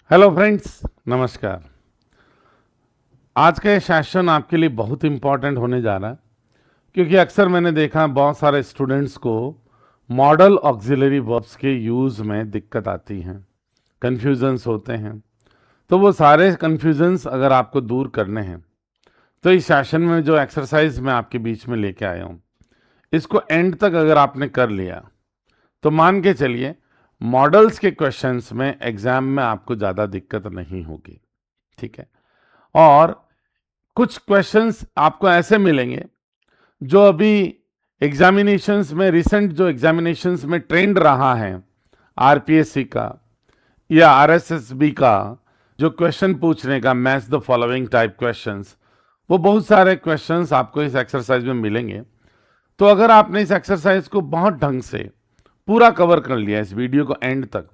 Hello friends, नमस्कार। आज का ये सेशन आपके लिए बहुत इंपॉर्टेंट होने जा रहा है क्योंकि अक्सर मैंने देखा बहुत सारे स्टूडेंट्स को मॉडल ऑक्सिलरी वर्ब्स के यूज़ में दिक्कत आती हैं, कन्फ्यूजन्स होते हैं। तो वो सारे कन्फ्यूजन्स अगर आपको दूर करने हैं तो इस सेशन में जो एक्सरसाइज मैं आपके बीच में लेके आया हूँ, इसको एंड तक अगर आपने कर लिया तो मान के चलिए मॉडल्स के क्वेश्चंस में एग्जाम में आपको ज़्यादा दिक्कत नहीं होगी। ठीक है। और कुछ क्वेश्चंस आपको ऐसे मिलेंगे जो अभी एग्जामिनेशंस में, रिसेंट जो एग्जामिनेशंस में ट्रेंड रहा है आरपीएससी का या आरएसएसबी का, जो क्वेश्चन पूछने का match the following type questions, वो बहुत सारे क्वेश्चंस आपको इस एक्सरसाइज में मिलेंगे। तो अगर आपने इस एक्सरसाइज को बहुत ढंग से पूरा कवर कर लिया इस वीडियो को एंड तक,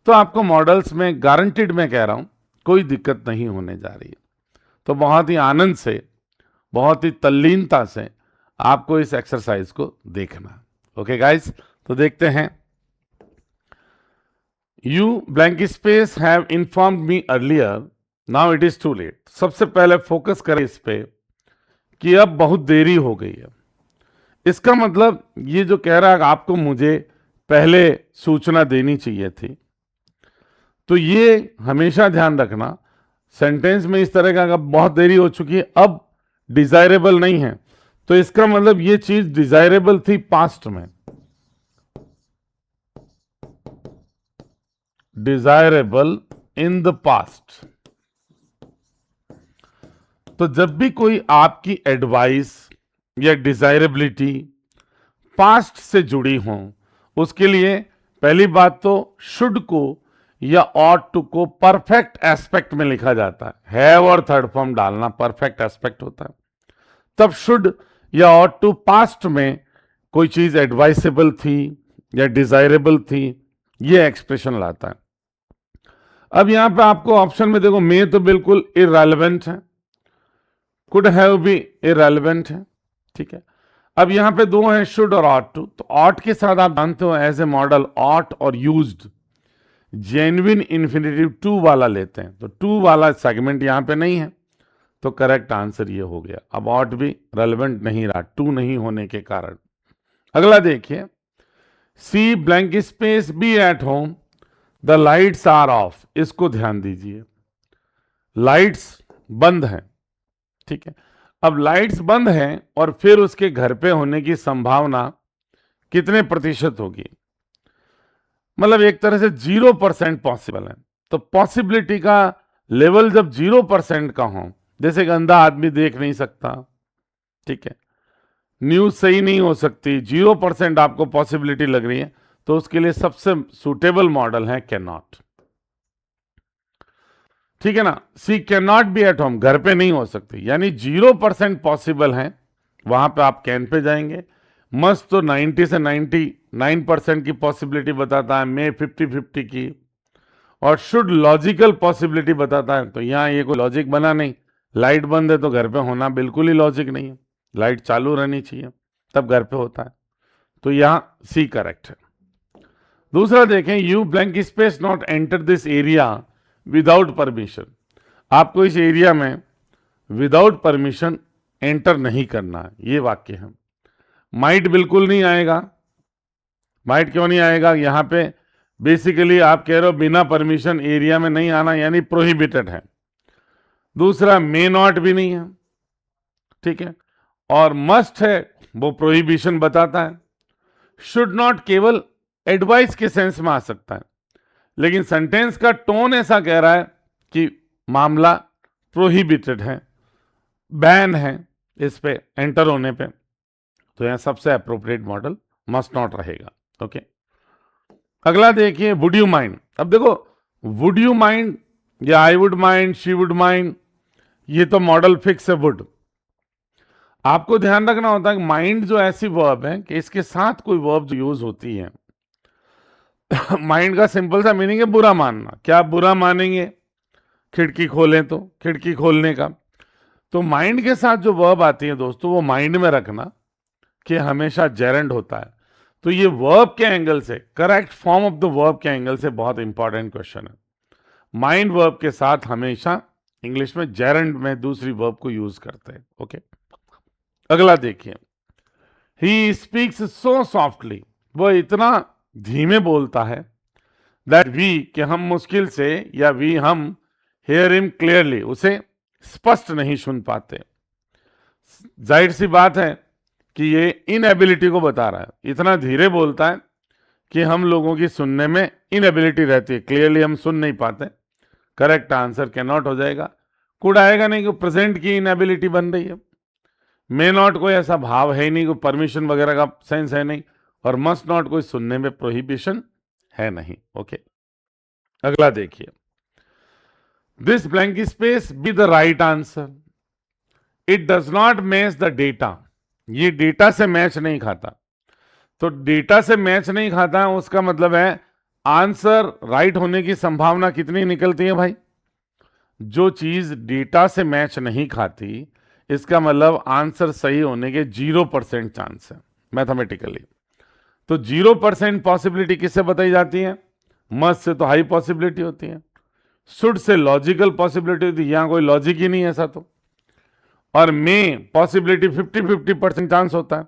तो आपको मॉडल्स में गारंटीड, मैं कह रहा हूं, कोई दिक्कत नहीं होने जा रही है। तो बहुत ही आनंद से, बहुत ही तल्लीनता से आपको इस एक्सरसाइज को देखना। ओके गाइस, तो देखते हैं। You blank space have informed me earlier, now it is too late. सबसे पहले फोकस करें इस पे कि अब बहुत देरी हो गई है। इसका मतलब ये जो कह रहा है आपको मुझे पहले सूचना देनी चाहिए थी, तो ये हमेशा ध्यान रखना सेंटेंस में इस तरह का अगर बहुत देरी हो चुकी है, अब डिजायरेबल नहीं है, तो इसका मतलब ये चीज डिजायरेबल थी पास्ट में, डिजायरेबल इन द पास्ट। तो जब भी कोई आपकी एडवाइस या डिजायरेबिलिटी पास्ट से जुड़ी हो, उसके लिए पहली बात तो शुड को या ऑट टू को परफेक्ट एस्पेक्ट में लिखा जाता है। हैव और थर्ड फॉर्म डालना परफेक्ट एस्पेक्ट होता है। तब शुड या ऑट टू पास्ट में कोई चीज एडवाइसेबल थी या डिजायरेबल थी, ये एक्सप्रेशन लाता है। अब यहां पे आपको ऑप्शन में देखो, मे तो बिल्कुल इररेलेवेंट है, कुड हैव भी इररेलेवेंट है। ठीक है। अब यहां पे दो हैं, शुड और ऑट टू। तो ऑट के साथ आप जानते हो एज ए मॉडल ऑट और यूज्ड जेन्युइन इन्फिनेटिव टू वाला लेते हैं, तो टू वाला सेगमेंट यहां पे नहीं है, तो करेक्ट आंसर ये हो गया। अब ऑट भी रेलेवेंट नहीं रहा टू नहीं होने के कारण। अगला देखिए, she blank space be at home, the lights are off. इसको ध्यान दीजिए, लाइट्स बंद हैं। ठीक है। अब लाइट्स बंद हैं और फिर उसके घर पे होने की संभावना कितने प्रतिशत होगी? मतलब एक तरह से 0% पॉसिबल है। तो पॉसिबिलिटी का लेवल जब 0% का हो, जैसे गंदा आदमी देख नहीं सकता, ठीक है, न्यूज सही नहीं हो सकती, 0% आपको पॉसिबिलिटी लग रही है, तो उसके लिए सबसे सुटेबल मॉडल है कैन नॉट। ठीक है ना। She can not be at home, घर पे नहीं हो सकती, यानी 0% पॉसिबल है, वहां पे आप कैन पे जाएंगे। मस्ट तो 90 से 99% की पॉसिबिलिटी बताता है, मे 50-50 की, और शुड लॉजिकल पॉसिबिलिटी बताता है। तो यहां ये कोई लॉजिक बना नहीं, लाइट बंद है तो घर पे होना बिल्कुल ही लॉजिक नहीं है, लाइट चालू रहनी चाहिए तब घर पे होता है। तो यहां सी करेक्ट है। दूसरा देखें, you blank space not enter this area without permission. आपको इस एरिया में विदाउट परमिशन एंटर नहीं करना है, ये वाक्य है। माइट बिल्कुल नहीं आएगा। माइट क्यों नहीं आएगा? यहां पे बेसिकली आप कह रहे हो बिना परमिशन एरिया में नहीं आना, यानी प्रोहिबिटेड है। दूसरा मे नॉट भी नहीं है, ठीक है, और मस्ट है, वो प्रोहिबिशन बताता है। शुड नॉट केवल एडवाइस के सेंस में आ सकता है, लेकिन सेंटेंस का टोन ऐसा कह रहा है कि मामला प्रोहिबिटेड है, बैन है इस पे एंटर होने पे, तो यहां सबसे अप्रोप्रिएट मॉडल मस्ट नॉट रहेगा। ओके। अगला देखिए, वुड यू माइंड। अब देखो, वुड यू माइंड या I would mind, she would mind, ये तो मॉडल फिक्स है वुड। आपको ध्यान रखना होता है कि माइंड जो ऐसी वर्ब है कि इसके साथ कोई वर्ब जो यूज होती है माइंड का सिंपल सा मीनिंग है बुरा मानना। क्या आप बुरा मानेंगे खिड़की खोलें तो? खिड़की खोलने का। तो माइंड के साथ जो वर्ब आती है दोस्तों, वो माइंड में रखना कि हमेशा जेरेंड होता है। तो ये वर्ब के एंगल से, correct form of the verb के एंगल से बहुत इंपॉर्टेंट क्वेश्चन है। माइंड वर्ब के साथ हमेशा इंग्लिश में जेरंड में दूसरी वर्ब को यूज करते हैं। ओके, अगला देखिए, ही स्पीक्स सो सॉफ्टली, वो इतना धीमे बोलता है, दैट वी, कि हम मुश्किल से, या वी हम हेयर हिम क्लियरली, उसे स्पष्ट नहीं सुन पाते। जाहिर सी बात है कि ये इनएबिलिटी को बता रहा है, इतना धीरे बोलता है कि हम लोगों की सुनने में इनएबिलिटी रहती है, क्लियरली हम सुन नहीं पाते। करेक्ट आंसर कैन नॉट हो जाएगा। कुड आएगा नहीं, कि प्रेजेंट की इनएबिलिटी बन रही है। मे नॉट कोई ऐसा भाव है ही नहीं, कोई परमिशन वगैरह का सेंस है नहीं, और मस्ट नॉट कोई सुनने में प्रोहिबिशन है नहीं। ओके, अगला देखिए, this blank space be the right answer, it does not match the data, ये डेटा से मैच नहीं खाता। तो डेटा से मैच नहीं खाता, उसका मतलब है आंसर राइट होने की संभावना कितनी निकलती है भाई? जो चीज डेटा से मैच नहीं खाती, इसका मतलब आंसर सही होने के 0% चांस है मैथमेटिकली। तो 0% पॉसिबिलिटी किससे बताई जाती है? मस्ट से तो हाई पॉसिबिलिटी होती है, शुड से लॉजिकल पॉसिबिलिटी होती है, यहां कोई लॉजिक ही नहीं है ऐसा तो, और में पॉसिबिलिटी 50-50% चांस होता है।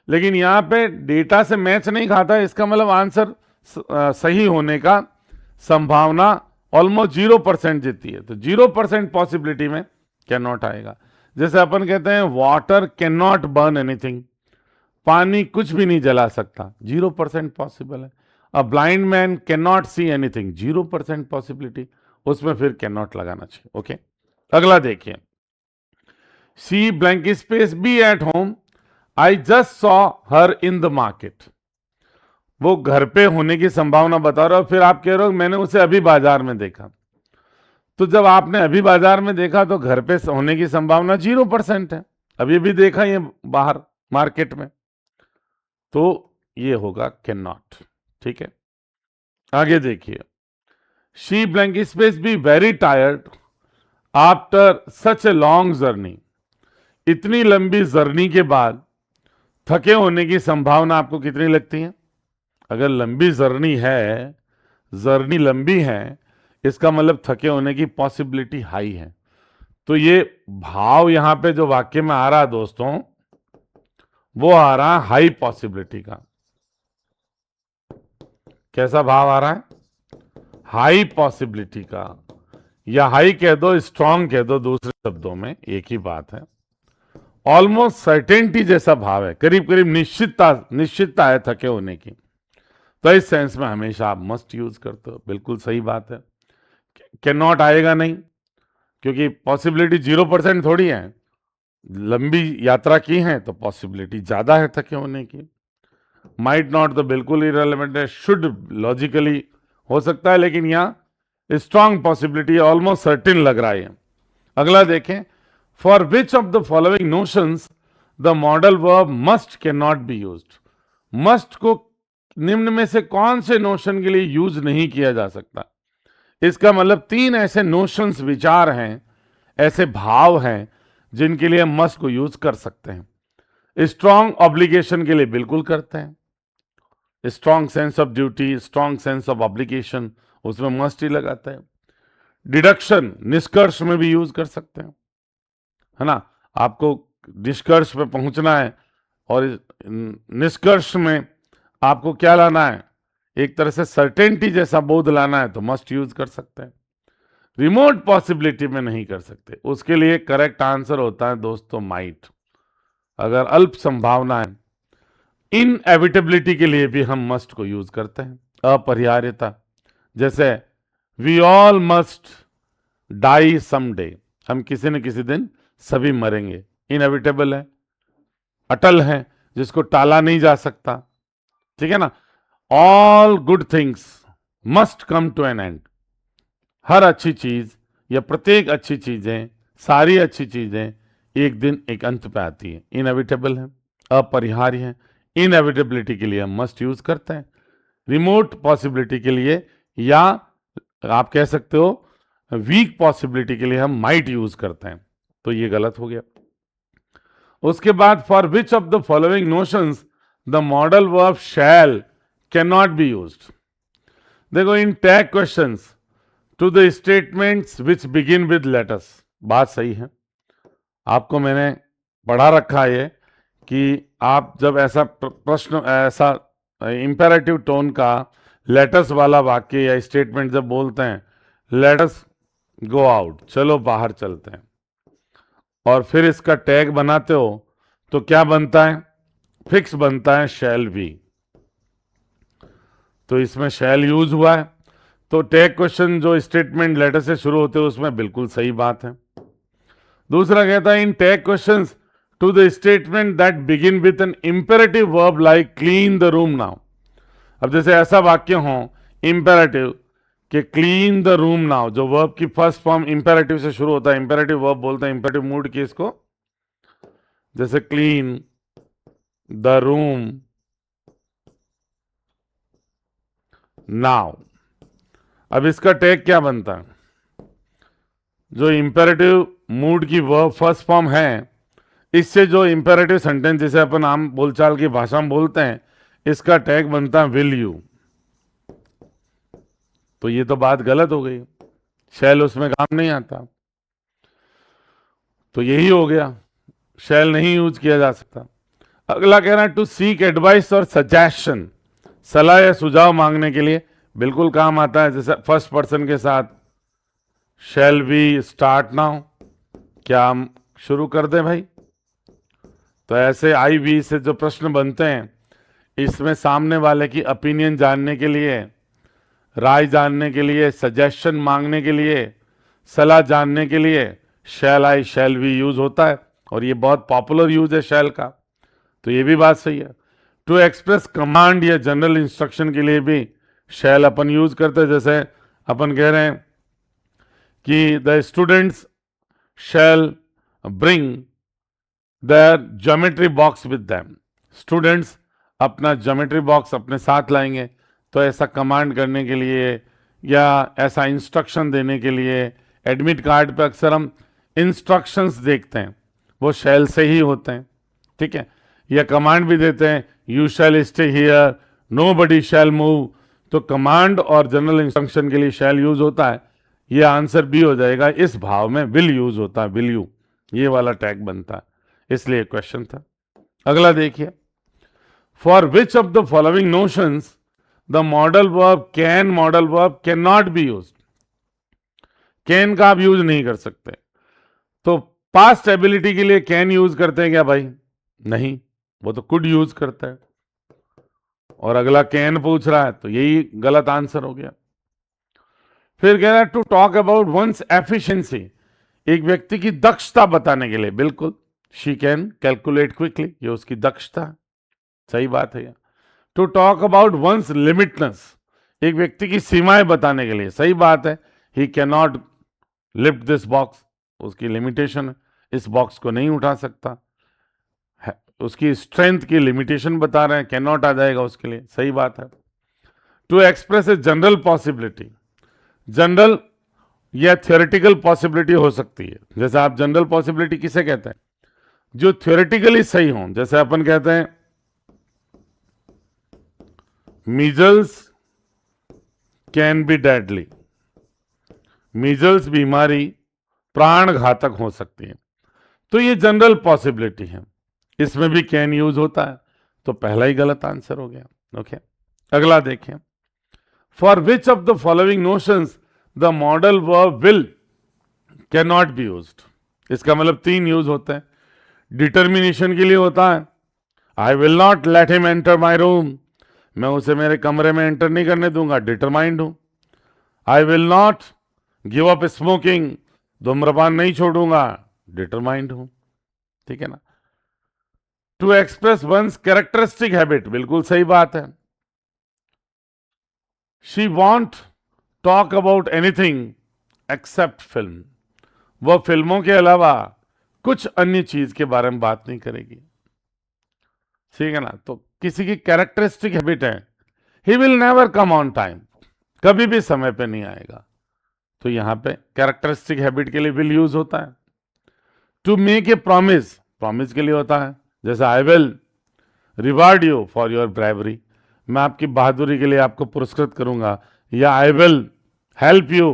लेकिन यहां पे डेटा से मैच नहीं खाता, इसका मतलब आंसर सही होने का संभावना ऑलमोस्ट 0% जीती है। तो 0% पॉसिबिलिटी में कैन नॉट आएगा। जैसे अपन कहते हैं water can not burn anything, पानी कुछ भी नहीं जला सकता, 0% पॉसिबल है। A blind man can not see anything, 0% possibility, उसमें फिर कैन नॉट लगाना चाहिए। ओके, अगला देखिए, she blank space be at home, I just saw her in the market, वो घर पे होने की संभावना बता रहे हो, फिर आप कह रहे हो मैंने उसे अभी बाजार में देखा। तो जब आपने अभी बाजार में देखा तो घर पे होने की संभावना 0% है, अभी भी देखा ये बाहर मार्केट में, तो ये होगा कैन नॉट। ठीक है, आगे देखिए, she blank space be very tired after such a long journey, इतनी लंबी जर्नी के बाद थके होने की संभावना आपको कितनी लगती है? अगर लंबी जर्नी है, जर्नी लंबी है, इसका मतलब थके होने की पॉसिबिलिटी हाई है। तो ये भाव यहां पे जो वाक्य में आ रहा है दोस्तों, वो आ रहा है हाई पॉसिबिलिटी का। कैसा भाव आ रहा है? हाई पॉसिबिलिटी का, या हाई कह दो, स्ट्रांग कह दो, दूसरे शब्दों में एक ही बात है। ऑलमोस्ट सर्टेनिटी जैसा भाव है, करीब करीब निश्चितता है थके होने की। तो इस सेंस में हमेशा आप मस्ट यूज करते हो, बिल्कुल सही बात है। कैन नॉट आएगा नहीं, क्योंकि पॉसिबिलिटी 0% थोड़ी है, लंबी यात्रा की है तो पॉसिबिलिटी ज्यादा है थके होने की। माइट नॉट तो बिल्कुल इररिलेवेंट है, शुड लॉजिकली हो सकता है, लेकिन यहां स्ट्रांग पॉसिबिलिटी ऑलमोस्ट सर्टेन लग रहा है। अगला देखें, for which of the following notions the modal verb must can not be used, must को निम्न में से कौन से नोशन के लिए यूज नहीं किया जा सकता? इसका मतलब 3 ऐसे नोशंस, विचार हैं, ऐसे भाव हैं जिनके लिए मस्ट को यूज कर सकते हैं। स्ट्रॉन्ग ऑब्लिगेशन के लिए बिल्कुल करते हैं, strong sense of duty, strong sense of obligation, उसमें मस्ट ही लगाता है। डिडक्शन, निष्कर्ष में भी यूज कर सकते हैं, है ना, आपको निष्कर्ष पे पहुंचना है, और निष्कर्ष में आपको क्या लाना है? एक तरह से सर्टेनिटी जैसा बोध लाना है, तो मस्ट यूज कर सकते हैं। रिमोट पॉसिबिलिटी में नहीं कर सकते, उसके लिए करेक्ट आंसर होता है दोस्तों माइट। अगर अल्प संभावना है, इनएविटेबिलिटी के लिए भी हम मस्ट को यूज करते हैं। अपरिहार्यता, जैसे we all must die someday, हम किसी न किसी दिन सभी मरेंगे, इनएविटेबल है, अटल है, जिसको टाला नहीं जा सकता। ठीक है ना, all good things must come to an end, हर अच्छी चीज या प्रत्येक अच्छी चीजें, सारी अच्छी चीजें एक दिन एक अंत पे आती है, इनएविटेबल है, अपरिहार्य है। इनएविटेबिलिटी के लिए हम मस्ट यूज करते हैं, रिमोट पॉसिबिलिटी के लिए, या आप कह सकते हो वीक पॉसिबिलिटी के लिए हम माइट यूज करते हैं, तो ये गलत हो गया। उसके बाद for which of the following notions the modal verb shall can not be used. देखो in tag questions to the statements which begin with letters. बात सही है, आपको मैंने पढ़ा रखा है कि आप जब ऐसा प्रश्न, ऐसा इंपेरेटिव टोन का लेटर्स वाला वाक्य या स्टेटमेंट जब बोलते हैं, लेटर्स गो आउट, चलो बाहर चलते हैं, और फिर इसका टैग बनाते हो तो क्या बनता है? फिक्स बनता है शैल बी। तो इसमें शैल यूज हुआ है, तो टैग क्वेश्चन जो स्टेटमेंट लेटर से शुरू होते हैं उसमें बिल्कुल सही बात है। दूसरा कहता है in tag questions to the statement that begin with an imperative verb like clean the room now. अब जैसे ऐसा वाक्य हो इंपेरेटिव कि क्लीन द रूम नाउ, जो वर्ब की फर्स्ट फॉर्म इंपेरेटिव से शुरू होता है, इंपेरेटिव वर्ब बोलते हैं इंपेरेटिव मूड की इसको, जैसे क्लीन द रूम नाउ। अब इसका टैग क्या बनता है? जो इंपेरेटिव मूड की वर्ब फर्स्ट फॉर्म है, इससे जो इंपेरेटिव सेंटेंस जिसे अपन आम बोलचाल की भाषा में बोलते हैं, इसका टैग बनता है विल यू। तो ये तो बात गलत हो गई, शैल उसमें काम नहीं आता, तो यही हो गया, शैल नहीं यूज किया जा सकता। अगला कह रहा है टू सीक एडवाइस और सजेशन, सलाह या सुझाव मांगने के लिए बिल्कुल काम आता है। जैसे फर्स्ट पर्सन के साथ शैल वी स्टार्ट नाउ, क्या हम शुरू कर दें भाई? तो ऐसे आई वी से जो प्रश्न बनते हैं, इसमें सामने वाले की ओपिनियन जानने के लिए, राय जानने के लिए, सजेशन मांगने के लिए, सलाह जानने के लिए शैल आई शैल वी यूज होता है, और ये बहुत पॉपुलर यूज है शैल का, तो ये भी बात सही है। टू एक्सप्रेस कमांड या जनरल इंस्ट्रक्शन के लिए भी शैल अपन यूज करते हैं। जैसे अपन कह रहे हैं कि the students shall bring their geometry box with them, students अपना ज्योमेट्री बॉक्स अपने साथ लाएंगे। तो ऐसा कमांड करने के लिए या ऐसा इंस्ट्रक्शन देने के लिए, एडमिट कार्ड पे अक्सर हम इंस्ट्रक्शंस देखते हैं, वो शैल से ही होते हैं, ठीक है। या कमांड भी देते हैं, you shall stay here, nobody shall move. तो कमांड और जनरल इंस्ट्रक्शन के लिए शैल यूज होता है। ये आंसर बी हो जाएगा। इस भाव में विल यूज होता है, विल यू, ये वाला टैग बनता है, इसलिए क्वेश्चन था। अगला देखिए, for which of the following notions the modal verb can not be use. Can का आप यूज नहीं कर सकते, तो पास्ट एबिलिटी के लिए कैन यूज करते हैं क्या भाई? नहीं, वो तो कुड यूज करता है, और अगला कैन पूछ रहा है, तो यही गलत आंसर हो गया। फिर कह रहा है to talk about one's efficiency, एक व्यक्ति की दक्षता बताने के लिए, बिल्कुल शी कैन कैलकुलेट क्विकली, ये उसकी दक्षता, सही बात है। टू टॉक अबाउट वंस लिमिटनेस, एक व्यक्ति की सीमाएं बताने के लिए, सही बात है। He can not lift this box, उसकी लिमिटेशन है, इस बॉक्स को नहीं उठा सकता है, उसकी स्ट्रेंथ की लिमिटेशन बता रहे हैं, कैन नॉट आ जाएगा उसके लिए, सही बात है। To express a general possibility, general या थ्योरेटिकल पॉसिबिलिटी हो सकती है। जैसे आप जनरल पॉसिबिलिटी किसे कहते हैं? जो थ्योरेटिकली सही हो, जैसे अपन कहते हैं measles can be deadly, measles बीमारी प्राण घातक हो सकती है, तो ये जनरल पॉसिबिलिटी है, इसमें भी कैन यूज होता है, तो पहला ही गलत आंसर हो गया। ओके, अगला देखें, for which of the following notions the modal verb will can not be used. इसका मतलब तीन यूज होते हैं। डिटर्मिनेशन के लिए होता है, I will not let him enter my room, मैं उसे मेरे कमरे में एंटर नहीं करने दूंगा, डिटरमाइंड हूं। I will not give up smoking, धूम्रपान नहीं छोड़ूंगा, डिटरमाइंड हूं, ठीक है ना। To express one's characteristic habit, बिल्कुल सही बात है। She won't talk about anything except film, वह फिल्मों के अलावा कुछ अन्य चीज के बारे में बात नहीं करेगी, ठीक है ना। तो किसी की कैरेक्टरिस्टिक हैबिट है, he will never come on time, कभी भी समय पे नहीं आएगा, तो यहां पे कैरेक्टरिस्टिक हैबिट के लिए विल यूज होता है। To make a promise, promise के लिए होता है, जैसे I will reward you for your bravery, मैं आपकी बहादुरी के लिए आपको पुरस्कृत करूंगा, या I will help you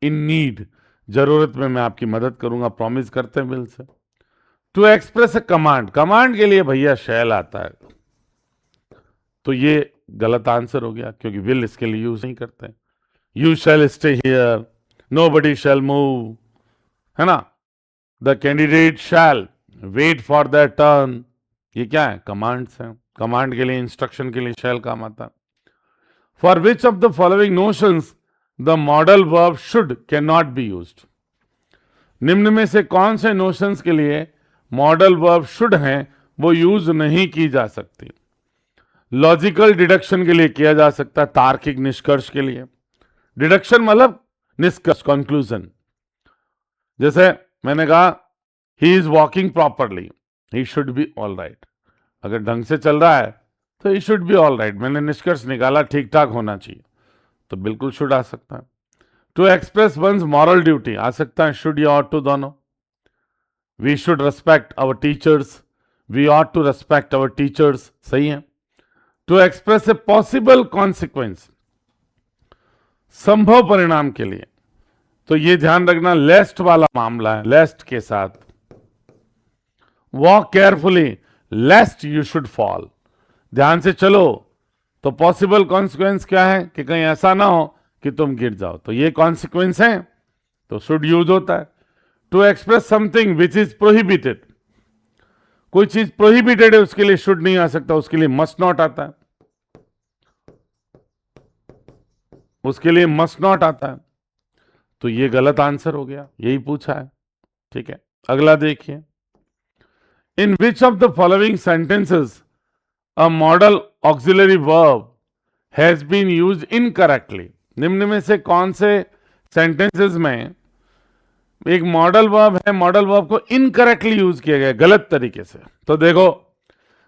in need, जरूरत में मैं आपकी मदद करूंगा, प्रॉमिस करते हैं बिल से। To express a command, command के लिए भैया शैल आता है, तो ये गलत आंसर हो गया क्योंकि विल इसके लिए यूज नहीं करते। You shall stay here, nobody shall move, है ना। The candidate shall wait for the turn, ये क्या है, कमांड्स हैं। कमांड के लिए, इंस्ट्रक्शन के लिए शैल काम आता है। For which of the following notions the modal verb should can not be used, निम्न में से कौन से नोशंस के लिए मॉडल वर्ब शुड हैं वो यूज नहीं की जा सकती। लॉजिकल डिडक्शन के लिए किया जा सकता है, तार्किक निष्कर्ष के लिए। डिडक्शन मतलब निष्कर्ष, कंक्लूजन। जैसे मैंने कहा he is walking properly, he should be all right, अगर ढंग से चल रहा है तो he should be all right. मैंने निष्कर्ष निकाला ठीक ठाक होना चाहिए, तो बिल्कुल शुड आ सकता है। To express one's moral duty आ सकता है शुड या ऑट टू दोनों। We should respect our teachers, we ought to respect our teachers, सही है। To express a possible consequence, संभव परिणाम के लिए, तो ये ध्यान रखना लेस्ट वाला मामला है, लेस्ट के साथ। Walk carefully लेस्ट you should fall, ध्यान से चलो, तो पॉसिबल कॉन्सिक्वेंस क्या है कि कहीं ऐसा ना हो कि तुम गिर जाओ, तो ये कॉन्सिक्वेंस है, तो शुड यूज होता है। To express something which is prohibited, कोई चीज प्रोहिबिटेड है उसके लिए शुड नहीं आ सकता, उसके लिए मस्ट नॉट आता है, उसके लिए मस्ट नॉट आता है, तो ये गलत आंसर हो गया, यही पूछा है। ठीक है, अगला देखिए। In which of the following sentences a modal auxiliary verb has been used incorrectly, निम्न में से कौन से सेंटेंसेस में एक मॉडल वर्ब है, मॉडल वर्ब को इनकरेक्टली यूज किया गया, गलत तरीके से। तो देखो,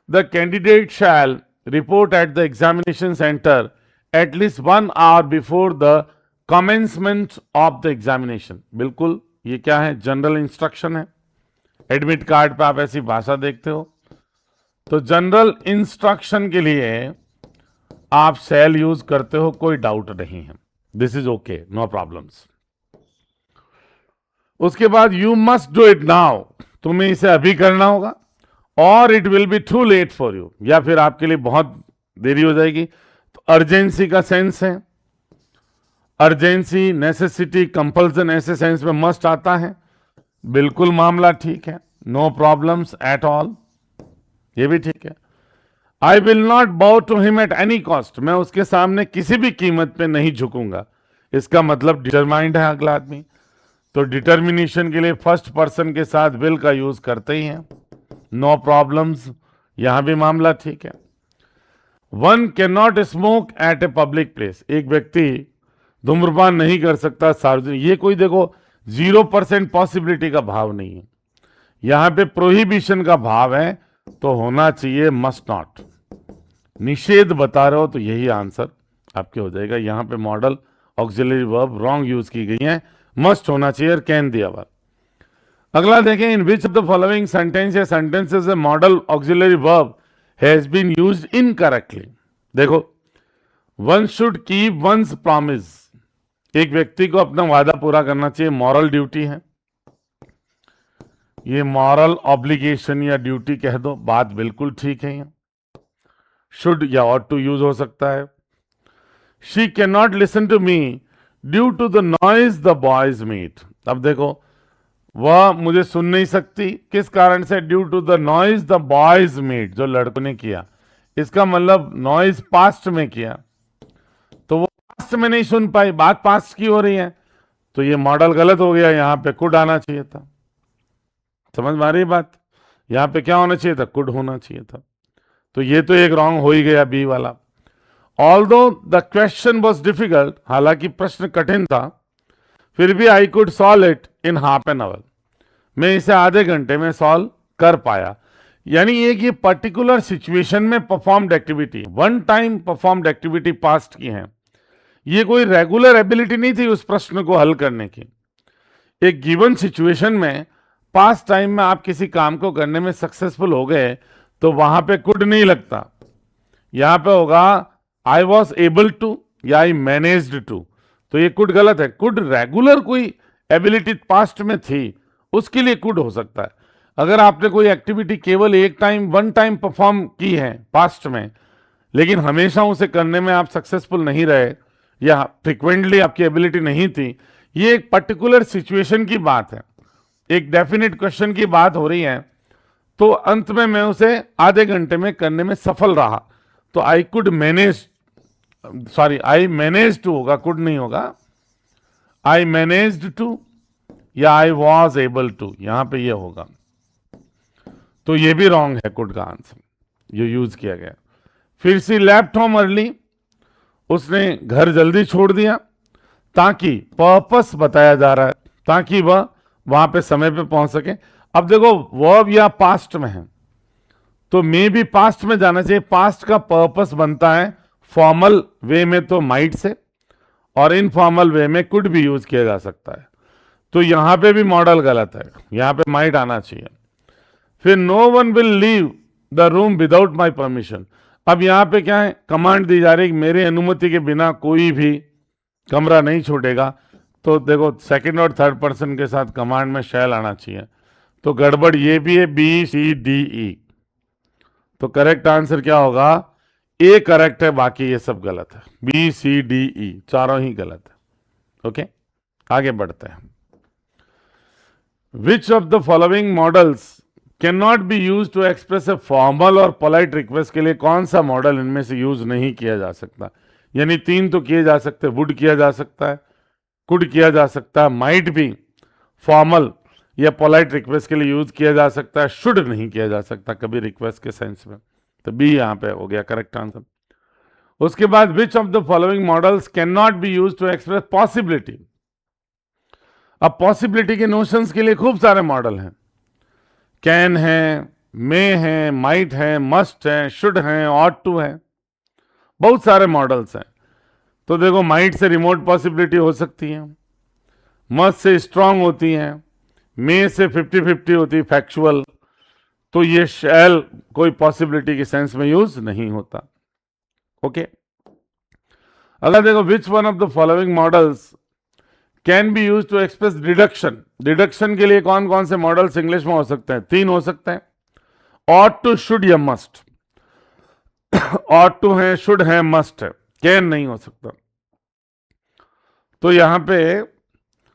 the candidate shall report at the examination centre at least 1 hour before the commencement of the examination, बिल्कुल ये क्या है, जनरल इंस्ट्रक्शन है। एडमिट कार्ड पे आप ऐसी भाषा देखते हो, तो जनरल इंस्ट्रक्शन के लिए आप शैल यूज करते हो, कोई डाउट नहीं है, this is okay, no problems. उसके बाद you must do it now, तुम्हें इसे अभी करना होगा, और it will be too late for you, या फिर आपके लिए बहुत देरी हो जाएगी। तो अर्जेंसी का सेंस है, अर्जेंसी, नेसेसिटी, कंपल्सन, ऐसे सेंस में मस्ट आता है, बिल्कुल मामला ठीक है, नो प्रॉब्लम्स एट ऑल, ये भी ठीक है। I will not bow to him at any cost, मैं उसके सामने किसी भी कीमत पे नहीं झुकूंगा, इसका मतलब डिटरमाइंड है अगला आदमी, तो डिटर्मिनेशन के लिए फर्स्ट पर्सन के साथ विल का यूज करते ही हैं, नो प्रॉब्लम्स, यहां भी मामला ठीक है। One can not smoke at a public place, एक व्यक्ति धूम्रपान नहीं कर सकता सार्वजनिक, ये कोई देखो 0% पॉसिबिलिटी का भाव नहीं है, यहां पे प्रोहिबिशन का भाव है, तो होना चाहिए मस्ट नॉट। निषेध बता रहे हो तो यही आंसर आपके हो जाएगा। यहां पे model auxiliary verb wrong use की गई है, मस्ट होना चाहिए, कैन दिया हुआ। अगला देखें, in which of the following sentence या sentences a modal auxiliary verb has been used incorrectly. देखो, one should keep one's promise, एक व्यक्ति को अपना वादा पूरा करना चाहिए, मॉरल ड्यूटी है, ये मॉरल ऑब्लिगेशन या ड्यूटी कह दो, बात बिल्कुल ठीक है। यहाँ शुड या ऑट टू यूज हो सकता है। She can not listen to me due to the noise the boys made, अब देखो, वह मुझे सुन नहीं सकती, किस कारण से, due to the noise the boys made, जो लड़कों ने किया, इसका मतलब नॉइज पास्ट में किया, तो वो पास्ट में नहीं सुन पाई, बात पास्ट की हो रही है, तो ये मॉडल गलत हो गया, यहां पे कुड आना चाहिए था। समझ में आ रही बात, यहां पे क्या होना चाहिए था, कुड होना चाहिए था, तो ये तो एक रॉन्ग हो ही गया, बी वाला। Although the question was difficult, हालांकि प्रश्न कठिन था, फिर भी I could solve it in half an hour, मैं इसे आधे घंटे में सॉल्व कर पाया। यानी एक ये पर्टिकुलर सिचुएशन में performed activity, one time performed activity past की है, ये कोई रेगुलर एबिलिटी नहीं थी उस प्रश्न को हल करने की। एक गिवन सिचुएशन में पास्ट टाइम में आप किसी काम को करने में सक्सेसफुल हो गए, तो वहां पे कुड नहीं लगता, यहां पे होगा आई वॉज एबल टू या आई मैनेज्ड टू, तो ये कुड गलत है। कुड रेगुलर कोई एबिलिटी पास्ट में थी, उसके लिए कुड हो सकता है। अगर आपने कोई एक्टिविटी केवल वन टाइम परफॉर्म की है पास्ट में, लेकिन हमेशा उसे करने में आप सक्सेसफुल नहीं रहे या फ्रिक्वेंटली आपकी एबिलिटी नहीं थी, ये एक पर्टिकुलर सिचुएशन की बात है, एक डेफिनेट क्वेश्चन की बात हो रही है, तो अंत में मैं उसे आधे घंटे में करने में सफल रहा, तो I could manage, sorry I manage to होगा, कुड नहीं होगा, आई मैनेज्ड टू या आई वॉज एबल टू, यहां पे ये होगा। तो ये भी रॉन्ग है कुड का आंसर, जो यूज किया गया। फिर सी लेफ्ट होम अर्ली, उसने घर जल्दी छोड़ दिया, ताकि पर्पस बताया जा रहा है, ताकि वह वहां पे समय पे पहुंच सके। अब देखो वर्ब या पास्ट में है, तो मे भी पास्ट में जाना चाहिए। पास्ट का पर्पस बनता है फॉर्मल वे में तो माइट से, और इनफॉर्मल वे में कुड भी यूज किया जा सकता है। तो यहां पे भी मॉडल गलत है, यहां पे माइट आना चाहिए। फिर no one will leave the room without my permission. अब यहां पे क्या है, कमांड दी जा रही है, मेरी अनुमति के बिना कोई भी कमरा नहीं छोड़ेगा। तो देखो सेकंड और थर्ड पर्सन के साथ कमांड में शैल आना चाहिए, तो गड़बड़ ये भी है, बी सी डी ई। तो करेक्ट आंसर क्या होगा, ए करेक्ट है, बाकी ये सब गलत है, बी सी डी ई चारों ही गलत है। ओके, आगे बढ़ते हैं। Which of the following models can not be use to express a formal और पोलाइट रिक्वेस्ट के लिए कौन सा मॉडल इनमें से यूज नहीं किया जा सकता। यानी तीन तो किए जा सकते, वुड किया जा सकता है, कुड किया जा सकता है, माइट भी फॉर्मल या पोलाइट रिक्वेस्ट के लिए यूज किया जा सकता है, शुड नहीं किया जा सकता कभी रिक्वेस्ट के सेंस में। तो बी यहां पे हो गया करेक्ट आंसर। उसके बाद which of the following models can not be use to express possibility. अब पॉसिबिलिटी के नोशंस के लिए खूब सारे मॉडल हैं, कैन है, मे है, माइट है, मस्ट है, शुड है, ऑट टू है, बहुत सारे मॉडल्स हैं। तो देखो माइट से रिमोट पॉसिबिलिटी हो सकती है, मस्ट से स्ट्रांग होती है, मे से 50-50 होती है फैक्चुअल। तो ये शैल कोई पॉसिबिलिटी के सेंस में यूज नहीं होता। ओके, अगर देखो which one of the following models can be use to express deduction. Deduction के लिए कौन कौन से मॉडल्स इंग्लिश में हो सकते हैं, तीन हो सकते हैं, ऑट टू, शुड या मस्ट। ऑट टू है, शुड है, मस्ट है, कैन नहीं हो सकता। तो यहां पे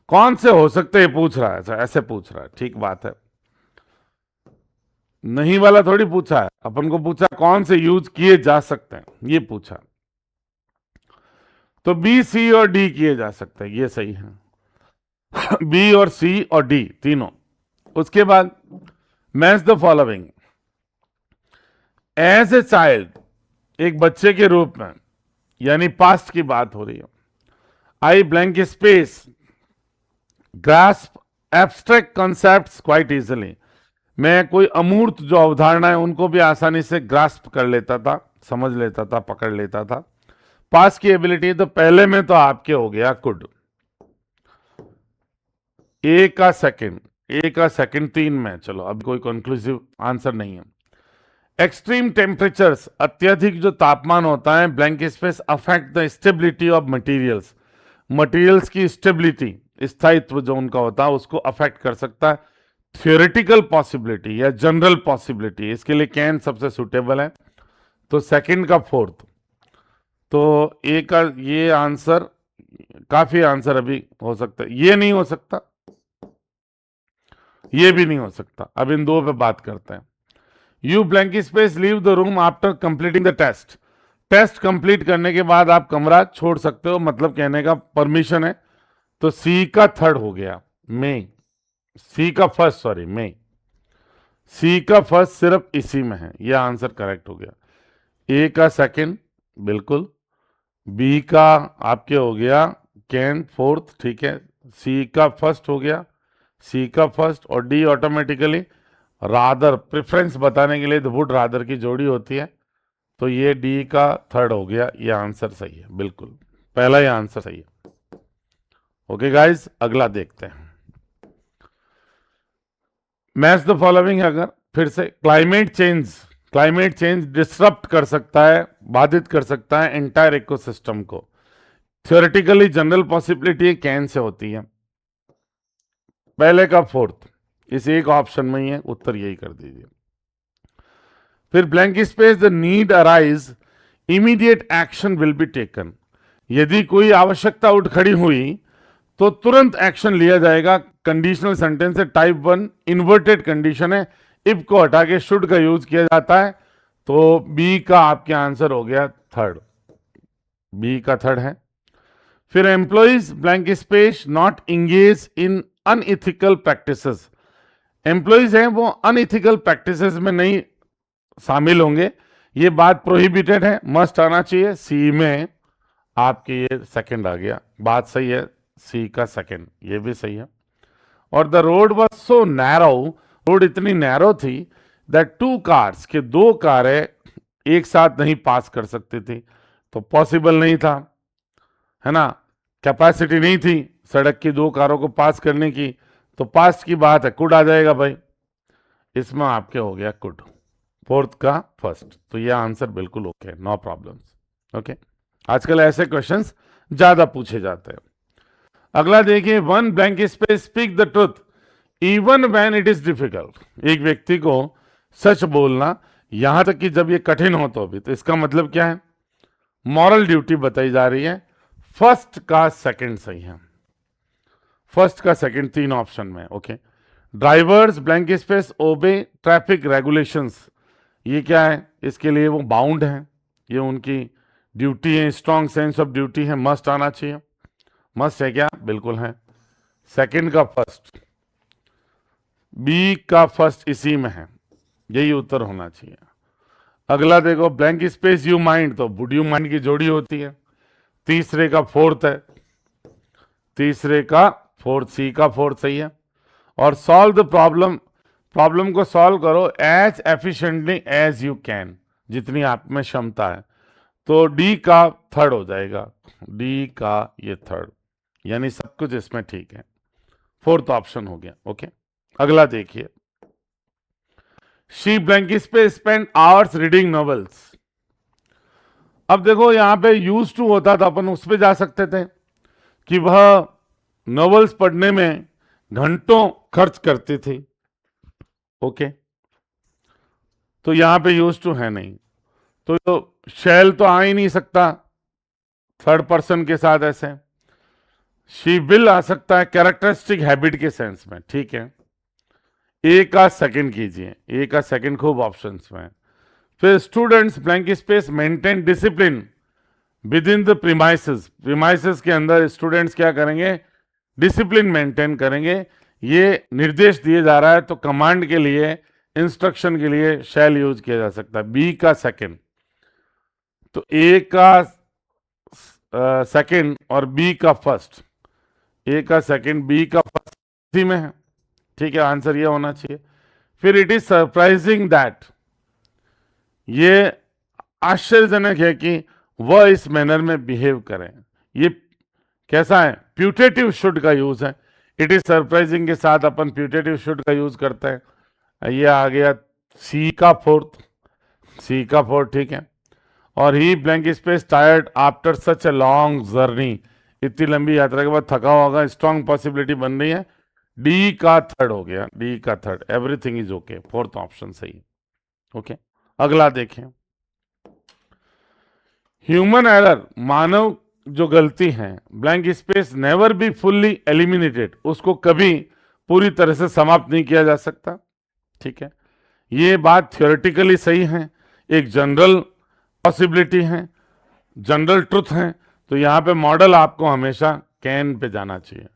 कौन से हो सकते हैं पूछ रहा है, ऐसे पूछ रहा है, ठीक बात है, नहीं वाला थोड़ी पूछा है, अपन को पूछा कौन से यूज किए जा सकते हैं, ये पूछा। तो बी, सी और डी किए जा सकते हैं, ये सही है, बी और सी और डी तीनों। उसके बाद match the following. As a child, एक बच्चे के रूप में, यानी पास्ट की बात हो रही है, आई blank space grasp abstract concepts quite easily. मैं कोई अमूर्त जो अवधारणा है उनको भी आसानी से ग्रास्प कर लेता था, समझ लेता था, पकड़ लेता था। पास की एबिलिटी, तो पहले में तो आपके हो गया कुड। ए का सेकंड 3 में, चलो अब कोई कंक्लूसिव आंसर नहीं है। एक्सट्रीम टेम्परेचर्स, अत्यधिक जो तापमान होता है, blank space affect the stability of materials. Materials की स्टेबिलिटी, स्थायित्व जो उनका होता है उसको अफेक्ट कर सकता है। थियोरेटिकल पॉसिबिलिटी या जनरल पॉसिबिलिटी, इसके लिए कैन सबसे सुटेबल है। तो सेकंड का फोर्थ, तो ए का ये आंसर, काफी आंसर अभी हो सकता है, ये नहीं हो सकता, ये भी नहीं हो सकता। अब इन दो पे बात करते हैं। You blank space leave the room after completing the test. Test complete करने के बाद आप कमरा छोड़ सकते हो, मतलब कहने का परमिशन है। तो सी का थर्ड हो गया, मे, सी का फर्स्ट, सॉरी मे, सी का फर्स्ट सिर्फ इसी में है, यह आंसर करेक्ट हो गया। ए का सेकंड बिल्कुल, बी का आपके हो गया कैन फोर्थ, ठीक है, सी का फर्स्ट हो गया, सी का फर्स्ट, और डी ऑटोमेटिकली रादर, प्रेफरेंस बताने के लिए तो वुड रादर की जोड़ी होती है, तो ये डी का थर्ड हो गया, ये आंसर सही है, बिल्कुल पहला ही आंसर सही है। ओके गाइस, अगला देखते हैं। मैच द फॉलोइंग, अगर फिर से क्लाइमेट चेंज डिसरप्ट कर सकता है, बाधित कर सकता है एंटायर इकोसिस्टम को। Theoretically general possibility can say होती है, पहले का फोर्थ, इस एक ऑप्शन में ही है, उत्तर यही कर दीजिए। फिर blank space, the need arise immediate action will be taken, यदि कोई आवश्यकता उठ खड़ी हुई तो तुरंत एक्शन लिया जाएगा। कंडीशनल सेंटेंस है, टाइप 1 इन्वर्टेड कंडीशन है, इफ को हटा के शुड का यूज किया जाता है, तो बी का आपके आंसर हो गया थर्ड, बी का थर्ड है। फिर employees blank space not engage in unethical practices, employees हैं वो अनइथिकल प्रैक्टिसेस में नहीं शामिल होंगे, ये बात प्रोहिबिटेड है, मस्ट आना चाहिए। सी में आपके ये सेकंड आ गया, बात सही है, सी का सेकंड, ये भी सही है। और the road was so narrow, road इतनी नैरो थी दैट टू कार्स, के दो कारें एक साथ नहीं पास कर सकती थी, तो पॉसिबल नहीं था, है ना, कैपेसिटी नहीं थी सड़क की दो कारों को पास करने की, तो पास की बात है, कुड आ जाएगा भाई, इसमें आपके हो गया कुड, फोर्थ का फर्स्ट, तो ये आंसर बिल्कुल ओके, नो प्रॉब्लम्स। ओके, आजकल ऐसे क्वेश्चंस ज्यादा पूछे जाते हैं। अगला देखिए, one blank space speak the truth even when it is difficult, एक व्यक्ति को सच बोलना यहां तक कि जब ये कठिन हो तो भी, तो इसका मतलब क्या है, मॉरल ड्यूटी बताई जा रही है। फर्स्ट का सेकंड सही है, फर्स्ट का सेकंड तीन ऑप्शन में। Okay, drivers blank space obey traffic regulations, ये क्या है, इसके लिए वो बाउंड है, ये उनकी ड्यूटी है, स्ट्रॉन्ग सेंस ऑफ ड्यूटी है, मस्ट आना चाहिए, मस्ट है क्या, बिल्कुल है। सेकंड का फर्स्ट, बी का फर्स्ट इसी में है, यही उत्तर होना चाहिए। अगला देखो, ब्लैंक स्पेस यू माइंड, तो वुड यू माइंड की जोड़ी होती है, तीसरे का फोर्थ है, तीसरे का फोर्थ, सी का फोर्थ सही है। और सॉल्व द प्रॉब्लम, प्रॉब्लम को सॉल्व करो as efficiently as you can, जितनी आप में क्षमता है, तो डी का थर्ड हो जाएगा, डी का ये थर्ड, यानी सब कुछ इसमें ठीक है, फोर्थ ऑप्शन हो गया। ओके, अगला देखिए, she blank space spend hours reading novels, अब देखो यहां पे यूज टू होता था, अपन उस पर जा सकते थे कि वह नॉवेल्स पढ़ने में घंटों खर्च करती थी। ओके, तो यहां पे यूज टू है नहीं, तो शैल तो आ ही नहीं सकता थर्ड पर्सन के साथ, ऐसे शी विल आ सकता है कैरेक्टरिस्टिक हैबिट के सेंस में, ठीक है। ए का सेकंड कीजिए, ए का सेकंड खूब ऑप्शंस में। फिर students blank space maintain discipline with in the premises, premises के अंदर स्टूडेंट्स क्या करेंगे, डिसिप्लिन मेंटेन करेंगे, ये निर्देश दिए जा रहा है, तो कमांड के लिए, इंस्ट्रक्शन के लिए शैल यूज किया जा सकता है, बी का सेकंड, तो ए का सेकंड और बी का फर्स्ट, ए का सेकंड बी का फर्स्ट इसी में है, ठीक है, आंसर ये होना चाहिए। फिर इट इज सरप्राइजिंग दैट, ये आश्चर्यजनक है कि वह इस मैनर में बिहेव करें, ये कैसा है, प्यूटेटिव शुड का यूज है, इट इज सरप्राइजिंग के साथ अपन प्यूटेटिव शुड का यूज करते हैं, ये आ गया सी का फोर्थ, सी का फोर्थ, ठीक है। और he blank space tired after such a long journey, इतनी लंबी यात्रा के बाद थका होगा, स्ट्रॉन्ग पॉसिबिलिटी बन रही है, डी का थर्ड हो गया, डी का third, everything is okay, fourth option सही। ओके, अगला देखें, ह्यूमन एरर, मानव जो गलती है, blank space never be fully eliminated, उसको कभी पूरी तरह से समाप्त नहीं किया जा सकता, ठीक है, ये बात थियोरेटिकली सही है, एक जनरल पॉसिबिलिटी है, जनरल ट्रुथ है, तो यहां पे मॉडल आपको हमेशा कैन पे जाना चाहिए,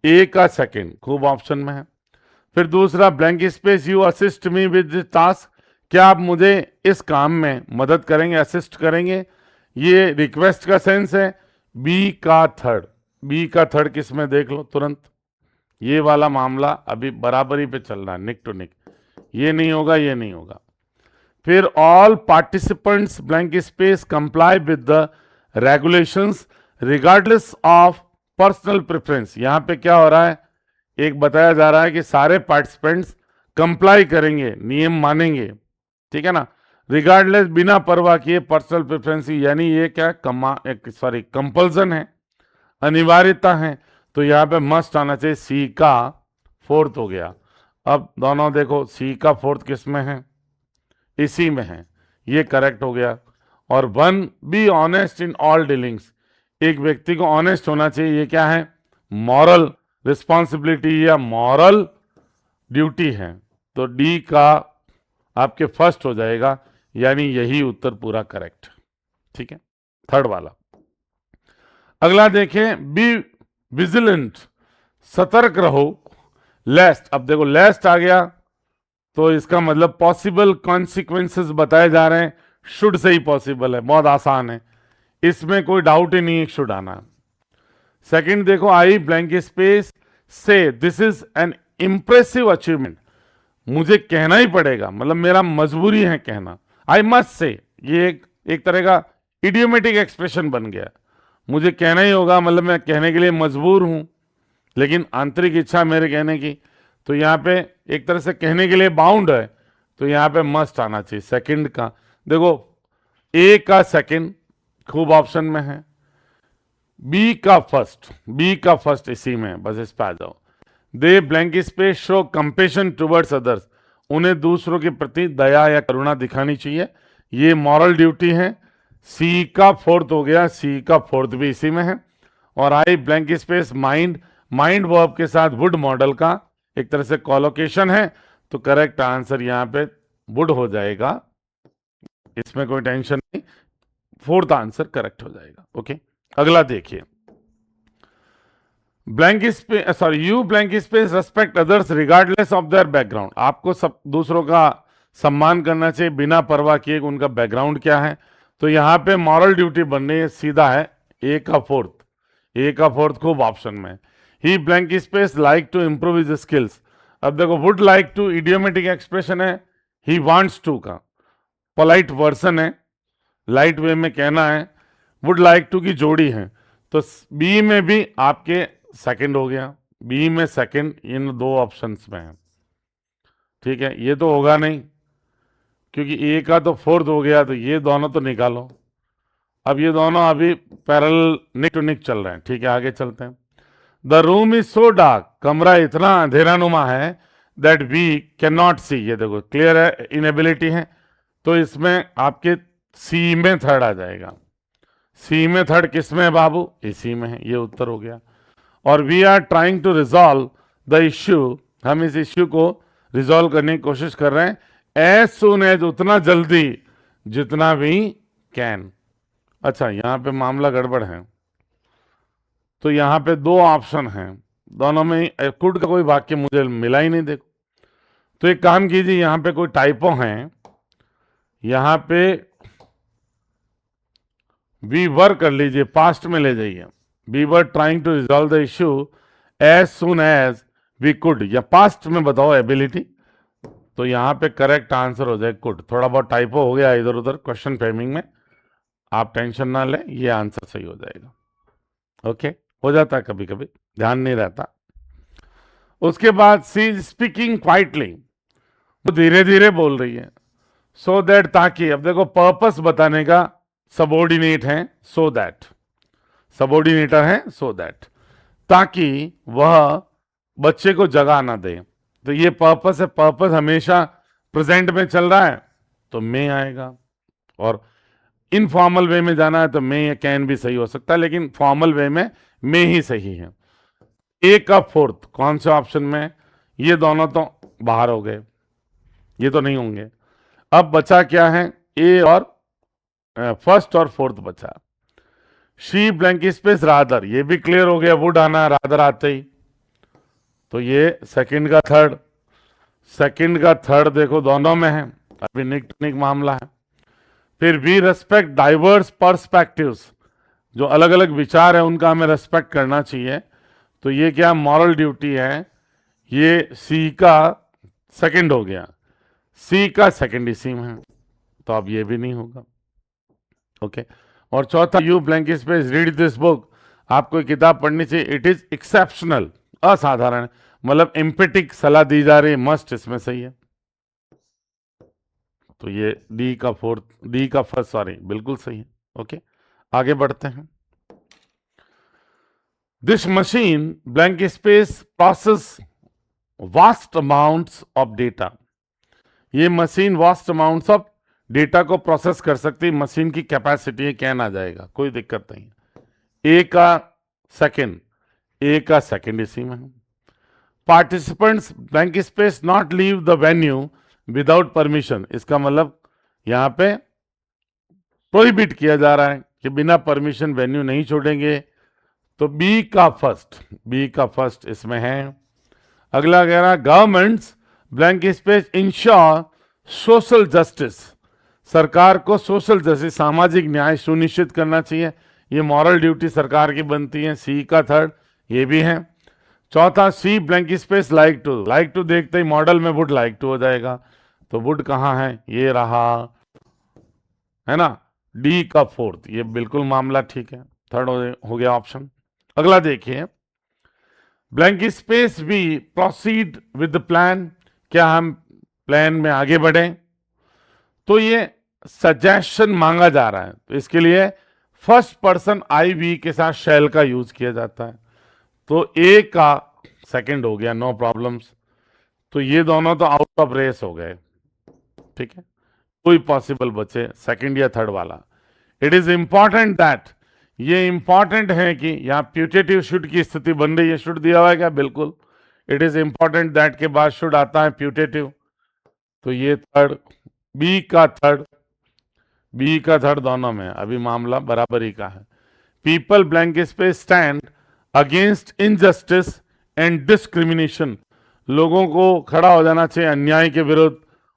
ए का सेकंड खूब ऑप्शन में है। फिर दूसरा, blank space you assist me with task, क्या आप मुझे इस काम में मदद करेंगे, असिस्ट करेंगे, ये रिक्वेस्ट का सेंस है, बी का थर्ड, बी का थर्ड किस में देख लो तुरंत, ये वाला मामला अभी बराबरी पे चल रहा है, निक टू निक, ये नहीं होगा, ये नहीं होगा। फिर all participants blank space comply with the regulations regardless of personal preference, यहां पे क्या हो रहा है, एक बताया जा रहा है कि सारे पार्टिसिपेंट्स कंप्लाई करेंगे, नियम मानेंगे, ठीक है ना, रिगार्डलेस बिना परवाह किए पर्सनल प्रेफरेंस, यानी ये क्या कंपल्सन है, अनिवार्यता है, तो यहाँ पे मस्ट आना चाहिए, सी का फोर्थ हो गया। अब दोनों देखो, सी का फोर्थ किस में है, इसी में है, ये करेक्ट हो गया। और one, be honest in all dealings, एक व्यक्ति को ऑनेस्ट होना चाहिए, ये क्या है, मॉरल रिस्पॉन्सिबिलिटी या मॉरल ड्यूटी है। तो डी का आपके फर्स्ट हो जाएगा, यानी यही उत्तर पूरा करेक्ट। ठीक है, थर्ड वाला। अगला देखें, बी विजिलेंट, सतर्क रहो, लेस्ट, अब देखो लेस्ट आ गया तो इसका मतलब पॉसिबल कॉन्सिक्वेंसेस बताए जा रहे हैं, शुड से ही पॉसिबल है, बहुत आसान है, इसमें कोई डाउट ही नहीं है, शुड आना। सेकंड देखो, आई ब्लैंक स्पेस से this is an impressive achievement, मुझे कहना ही पड़ेगा, मतलब मेरा मजबूरी है कहना, आई मस्ट से, ये एक तरह का इडियोमेटिक एक्सप्रेशन बन गया, मुझे कहना ही होगा, मतलब मैं कहने के लिए मजबूर हूं, लेकिन आंतरिक इच्छा मेरे कहने की, तो यहाँ पे एक तरह से कहने के लिए बाउंड है, तो यहाँ पे मस्ट आना चाहिए सेकंड का। देखो, ए का सेकंड खूब ऑप्शन में है, बी का फर्स्ट इसी में, बस इस पे आ जाओ। They blank space show compassion towards others, उन्हें दूसरों के प्रति दया या करुणा दिखानी चाहिए, ये मॉरल ड्यूटी है, सी का फोर्थ हो गया, सी का फोर्थ भी इसी में है। और आई ब्लैंक स्पेस माइंड वर्ब के साथ वुड मॉडल का एक तरह से कॉलोकेशन है, तो करेक्ट आंसर यहाँ पे वुड हो जाएगा, इसमें कोई टेंशन नहीं, फोर्थ आंसर करेक्ट हो जाएगा। ओके, अगला देखिए, blank space you blank space respect others regardless of their background, आपको सब दूसरों का सम्मान करना चाहिए बिना परवाह किए कि उनका बैकग्राउंड क्या है, तो यहाँ पे मॉरल ड्यूटी बन रही है, सीधा है ए का फोर्थ खूब ऑप्शन में। He blank space like to improve his skills, अब देखो would like to idiomatic expression है, ही वांट्स टू का पोलाइट वर्सन है, लाइट वे में कहना है, वुड लाइक टू की जोड़ी है, तो बी में भी आपके सेकंड हो गया, बी में सेकंड इन दो ऑप्शंस में है। ठीक है, ये तो होगा नहीं क्योंकि ए का तो फोर्थ हो गया, तो ये दोनों तो निकालो, अब ये दोनों अभी पैरेलल निक टू निक चल रहे हैं। ठीक है, आगे चलते हैं। The room is so dark, कमरा इतना अंधेरानुमा है, दैट वी कैन नॉट सी, ये देखो क्लियर है, इनएबिलिटी है, तो इसमें आपके सी में थर्ड आ जाएगा, सी में थर्ड किस में है बाबू, इसी में है, ये उत्तर हो गया। और we are trying to resolve the issue, हम इस इश्यू को रिजॉल्व करने की कोशिश कर रहे हैं, एज सुन एज, उतना जल्दी जितना वी कैन। अच्छा, यहां पे मामला गड़बड़ है, तो यहां पे दो ऑप्शन हैं, दोनों में कुड का कोई वाक्य मुझे मिला ही नहीं, देखो, तो एक काम कीजिए, यहां पे कोई टाइपो है, यहां पे वी वर कर लीजिए, पास्ट में ले जाइए, we were trying to resolve the issue as soon as we could, या पास्ट में बताओ एबिलिटी, तो यहां पे करेक्ट आंसर हो जाए कुड। थोड़ा बहुत टाइपो हो गया इधर उधर क्वेश्चन फ्रेमिंग में, आप टेंशन ना लें, ये आंसर सही हो जाएगा। ओके, हो जाता है कभी कभी, ध्यान नहीं रहता। उसके बाद सी स्पीकिंग क्वाइटली, वो धीरे धीरे बोल रही है, सो दैट, ताकि, अब देखो पर्पस बताने का सबॉर्डिनेट है, सो दैट, सबॉर्डिनेटर है सो दैट, ताकि वह बच्चे को जगा ना दे, तो ये पर्पस है, पर्पस हमेशा प्रेजेंट में चल रहा है तो मे आएगा, और इनफॉर्मल वे में जाना है तो मे या कैन भी सही हो सकता है, लेकिन फॉर्मल वे में मे ही सही है। ए का फोर्थ कौन से ऑप्शन में, ये दोनों तो बाहर हो गए, ये तो नहीं होंगे, अब बचा क्या है, ए और फर्स्ट और फोर्थ बचा। शी ब्लैंक स्पेस रादर, ये भी क्लियर हो गया, वुड आना रादर आते ही, तो ये सेकंड का थर्ड देखो दोनों में है, अभी निक टू निक मामला है। फिर वी रेस्पेक्ट डाइवर्स पर्सपेक्टिव्स, जो अलग अलग विचार है उनका हमें रेस्पेक्ट करना चाहिए, तो ये क्या मॉरल ड्यूटी है, ये सी का सेकंड हो गया, सी का सेकंड इसी में है, तो अब ये भी नहीं होगा। ओके, और चौथा, you blank space read this book, आपको एक किताब पढ़नी चाहिए, इट इज एक्सेप्शनल, असाधारण, मतलब एम्पेटिक सलाह दी जा रही, मस्ट इसमें सही है, तो ये डी का फर्स्ट, सॉरी, बिल्कुल सही है। ओके, आगे बढ़ते हैं। This machine blank space process vast amounts of data. ये machine vast amounts of data को प्रोसेस कर सकती है, मशीन की कैपेसिटी है, कैन आ जाएगा, कोई दिक्कत नहीं। ए का सेकंड इसी में है। Participants blank space not leave the venue without permission, इसका मतलब यहां पे प्रोहिबिट किया जा रहा है कि बिना परमिशन वेन्यू नहीं छोड़ेंगे, तो बी का फर्स्ट इसमें है। अगला कह रहा governments blank space ensure social justice, सरकार को सोशल जस्टिस सामाजिक न्याय सुनिश्चित करना चाहिए, ये मॉरल ड्यूटी सरकार की बनती है। सी का थर्ड ये भी है। चौथा सी ब्लैंक स्पेस लाइक टू देखते ही मॉडल में वुड लाइक टू हो जाएगा, तो वुड कहाँ है, ये रहा, है ना, डी का फोर्थ, ये बिल्कुल मामला ठीक है, थर्ड हो गया ऑप्शन। अगला देखिए ब्लैंक स्पेस भी प्रोसीड विद प्लान, क्या हम प्लान में आगे बढ़े, तो ये सजेशन मांगा जा रहा है, तो इसके लिए फर्स्ट पर्सन आई वी के साथ शैल का यूज किया जाता है, तो ए का सेकंड हो गया, नो प्रॉब्लम्स। तो ये दोनों तो आउट ऑफ रेस हो गए, ठीक है, कोई पॉसिबल बचे सेकंड या थर्ड वाला। इट इज इंपॉर्टेंट दैट, ये इंपॉर्टेंट है कि यहाँ प्यूटेटिव शुड की स्थिति बन रही है, शुड दिया हुआ है क्या, बिल्कुल। इट इज इंपॉर्टेंट दैट के बाद शुड आता है प्यूटेटिव, तो ये थर्ड, बी का थर्ड दोनों में अभी मामला बराबरी का है। People blank space stand against injustice and discrimination, लोगों को खड़ा हो जाना चाहिए अन्याय के विरुद्ध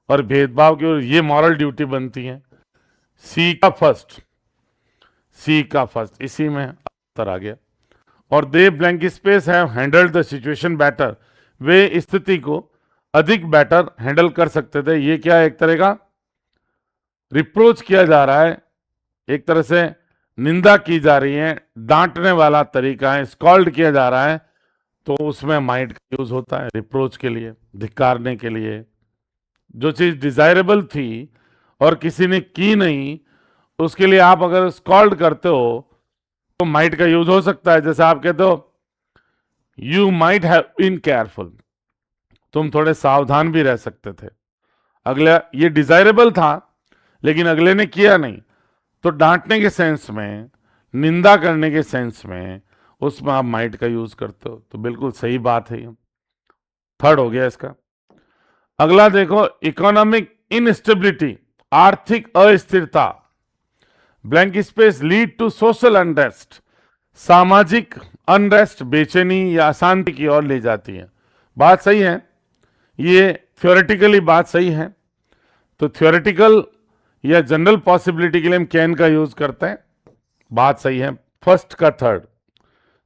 और भेदभाव के विरुद्ध, ये मॉरल ड्यूटी बनती है। सी का फर्स्ट इसी में उत्तर आ गया। और they blank space have handled the situation better, वे स्थिति को अधिक बेटर हैंडल कर सकते थे। ये क्या है, एक तरह का रिप्रोच किया जा रहा है, एक तरह से निंदा की जा रही है, डांटने वाला तरीका है, स्कॉल्ड किया जा रहा है, तो उसमें माइंड का यूज होता है रिप्रोच के लिए, धिक्कारने के लिए। जो चीज डिजायरेबल थी और किसी ने की नहीं, उसके लिए आप अगर स्कॉल्ड करते हो तो माइट का यूज हो सकता है। जैसे आप कहते हो you might have been careful, तुम थोड़े सावधान भी रह सकते थे। अगला ये डिजायरेबल था लेकिन अगले ने किया नहीं, तो डांटने के सेंस में, निंदा करने के सेंस में, उसमें आप माइट का यूज करते हो, तो बिल्कुल सही बात है। थर्ड हो गया इसका। अगला देखो इकोनॉमिक इनस्टेबिलिटी, आर्थिक अस्थिरता, blank space lead to social unrest, सामाजिक अनरेस्ट, बेचैनी या अशांति की ओर ले जाती है। बात सही है, ये थ्योरेटिकली बात सही है, तो थ्योरेटिकल या जनरल पॉसिबिलिटी के लिए हम कैन का यूज करते हैं, बात सही है। फर्स्ट का थर्ड,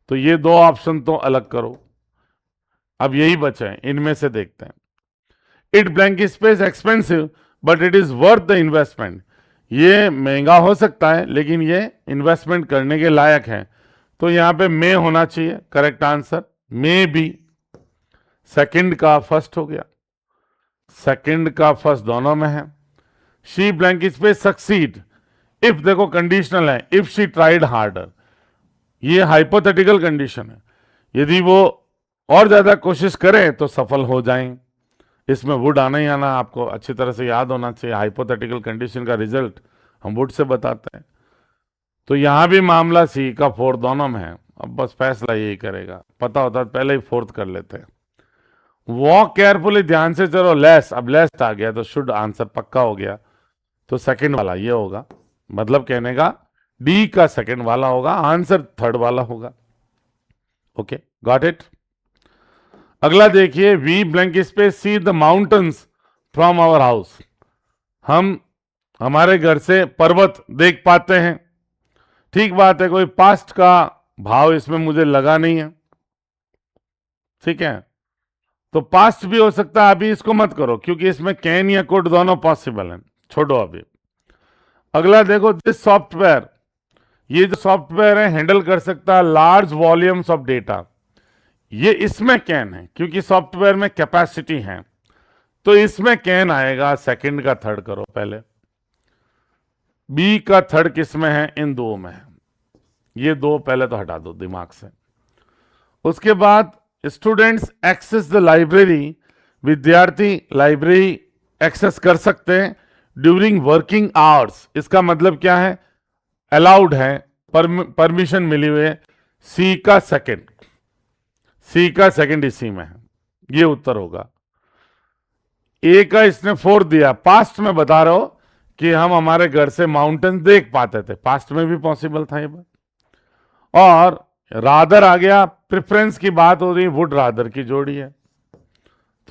तो ये दो ऑप्शन तो अलग करो, अब यही बचे हैं, इनमें से देखते हैं। It blank space expensive but it is worth the investment, ये महंगा हो सकता है लेकिन ये इन्वेस्टमेंट करने के लायक है, तो यहां पे मे होना चाहिए correct answer, may be. Second का फर्स्ट हो गया, सेकंड का फर्स्ट दोनों में है। She blank space succeed if, देखो कंडीशनल है, इफ शी ट्राइड हार्डर, ये हाइपोथेटिकल कंडीशन है, यदि वो और ज्यादा कोशिश करें तो सफल हो जाएं। इसमें वुड आना ही आना, आपको अच्छी तरह से याद होना चाहिए, हाइपोथेटिकल कंडीशन का रिजल्ट हम वुड से बताते हैं। तो यहां भी मामला सी का फोर्थ दोनों में है, अब बस फैसला यही करेगा, पता होता तो पहले ही फोर्थ कर लेते हैं। वॉक केयरफुली, ध्यान से चलो, लेस, अब लेस आ गया तो शुड आंसर पक्का हो गया, तो सेकंड वाला ये होगा, मतलब कहने का डी का सेकंड वाला होगा, आंसर थर्ड वाला होगा। Okay, got it. अगला देखिए, we blank space see the mountains from our house, हम हमारे घर से पर्वत देख पाते हैं। ठीक बात है, कोई पास्ट का भाव इसमें मुझे लगा नहीं है, ठीक है, तो पास्ट भी हो सकता है, अभी इसको मत करो क्योंकि इसमें कैन या कुड दोनों पॉसिबल हैं, छोड़ो अभी। अगला देखो, दिस सॉफ्टवेयर, ये जो सॉफ्टवेयर है हैंडल कर सकता है लार्ज वॉल्यूम्स ऑफ डेटा, ये इसमें कैन है क्योंकि सॉफ्टवेयर में कैपेसिटी है, तो इसमें कैन आएगा। सेकंड का थर्ड करो पहले, बी का थर्ड किस में है, इन दो में है, ये दो पहले तो हटा दो दिमाग से। उसके बाद स्टूडेंट्स एक्सेस द लाइब्रेरी, विद्यार्थी लाइब्रेरी एक्सेस कर सकते हैं ड्यूरिंग वर्किंग आवर्स। इसका मतलब क्या है? अलाउड है, परमिशन मिली हुई है। सी का सेकंड, सी का सेकंड इसी में है, ये उत्तर होगा। ए का इसने 4 दिया। पास्ट में बता रहा हो कि हम हमारे घर से माउंटेन देख पाते थे, पास्ट में भी पॉसिबल था ये बात। और रादर आ गया, प्रेफरेंस की बात हो रही, वुड रादर की जोड़ी है,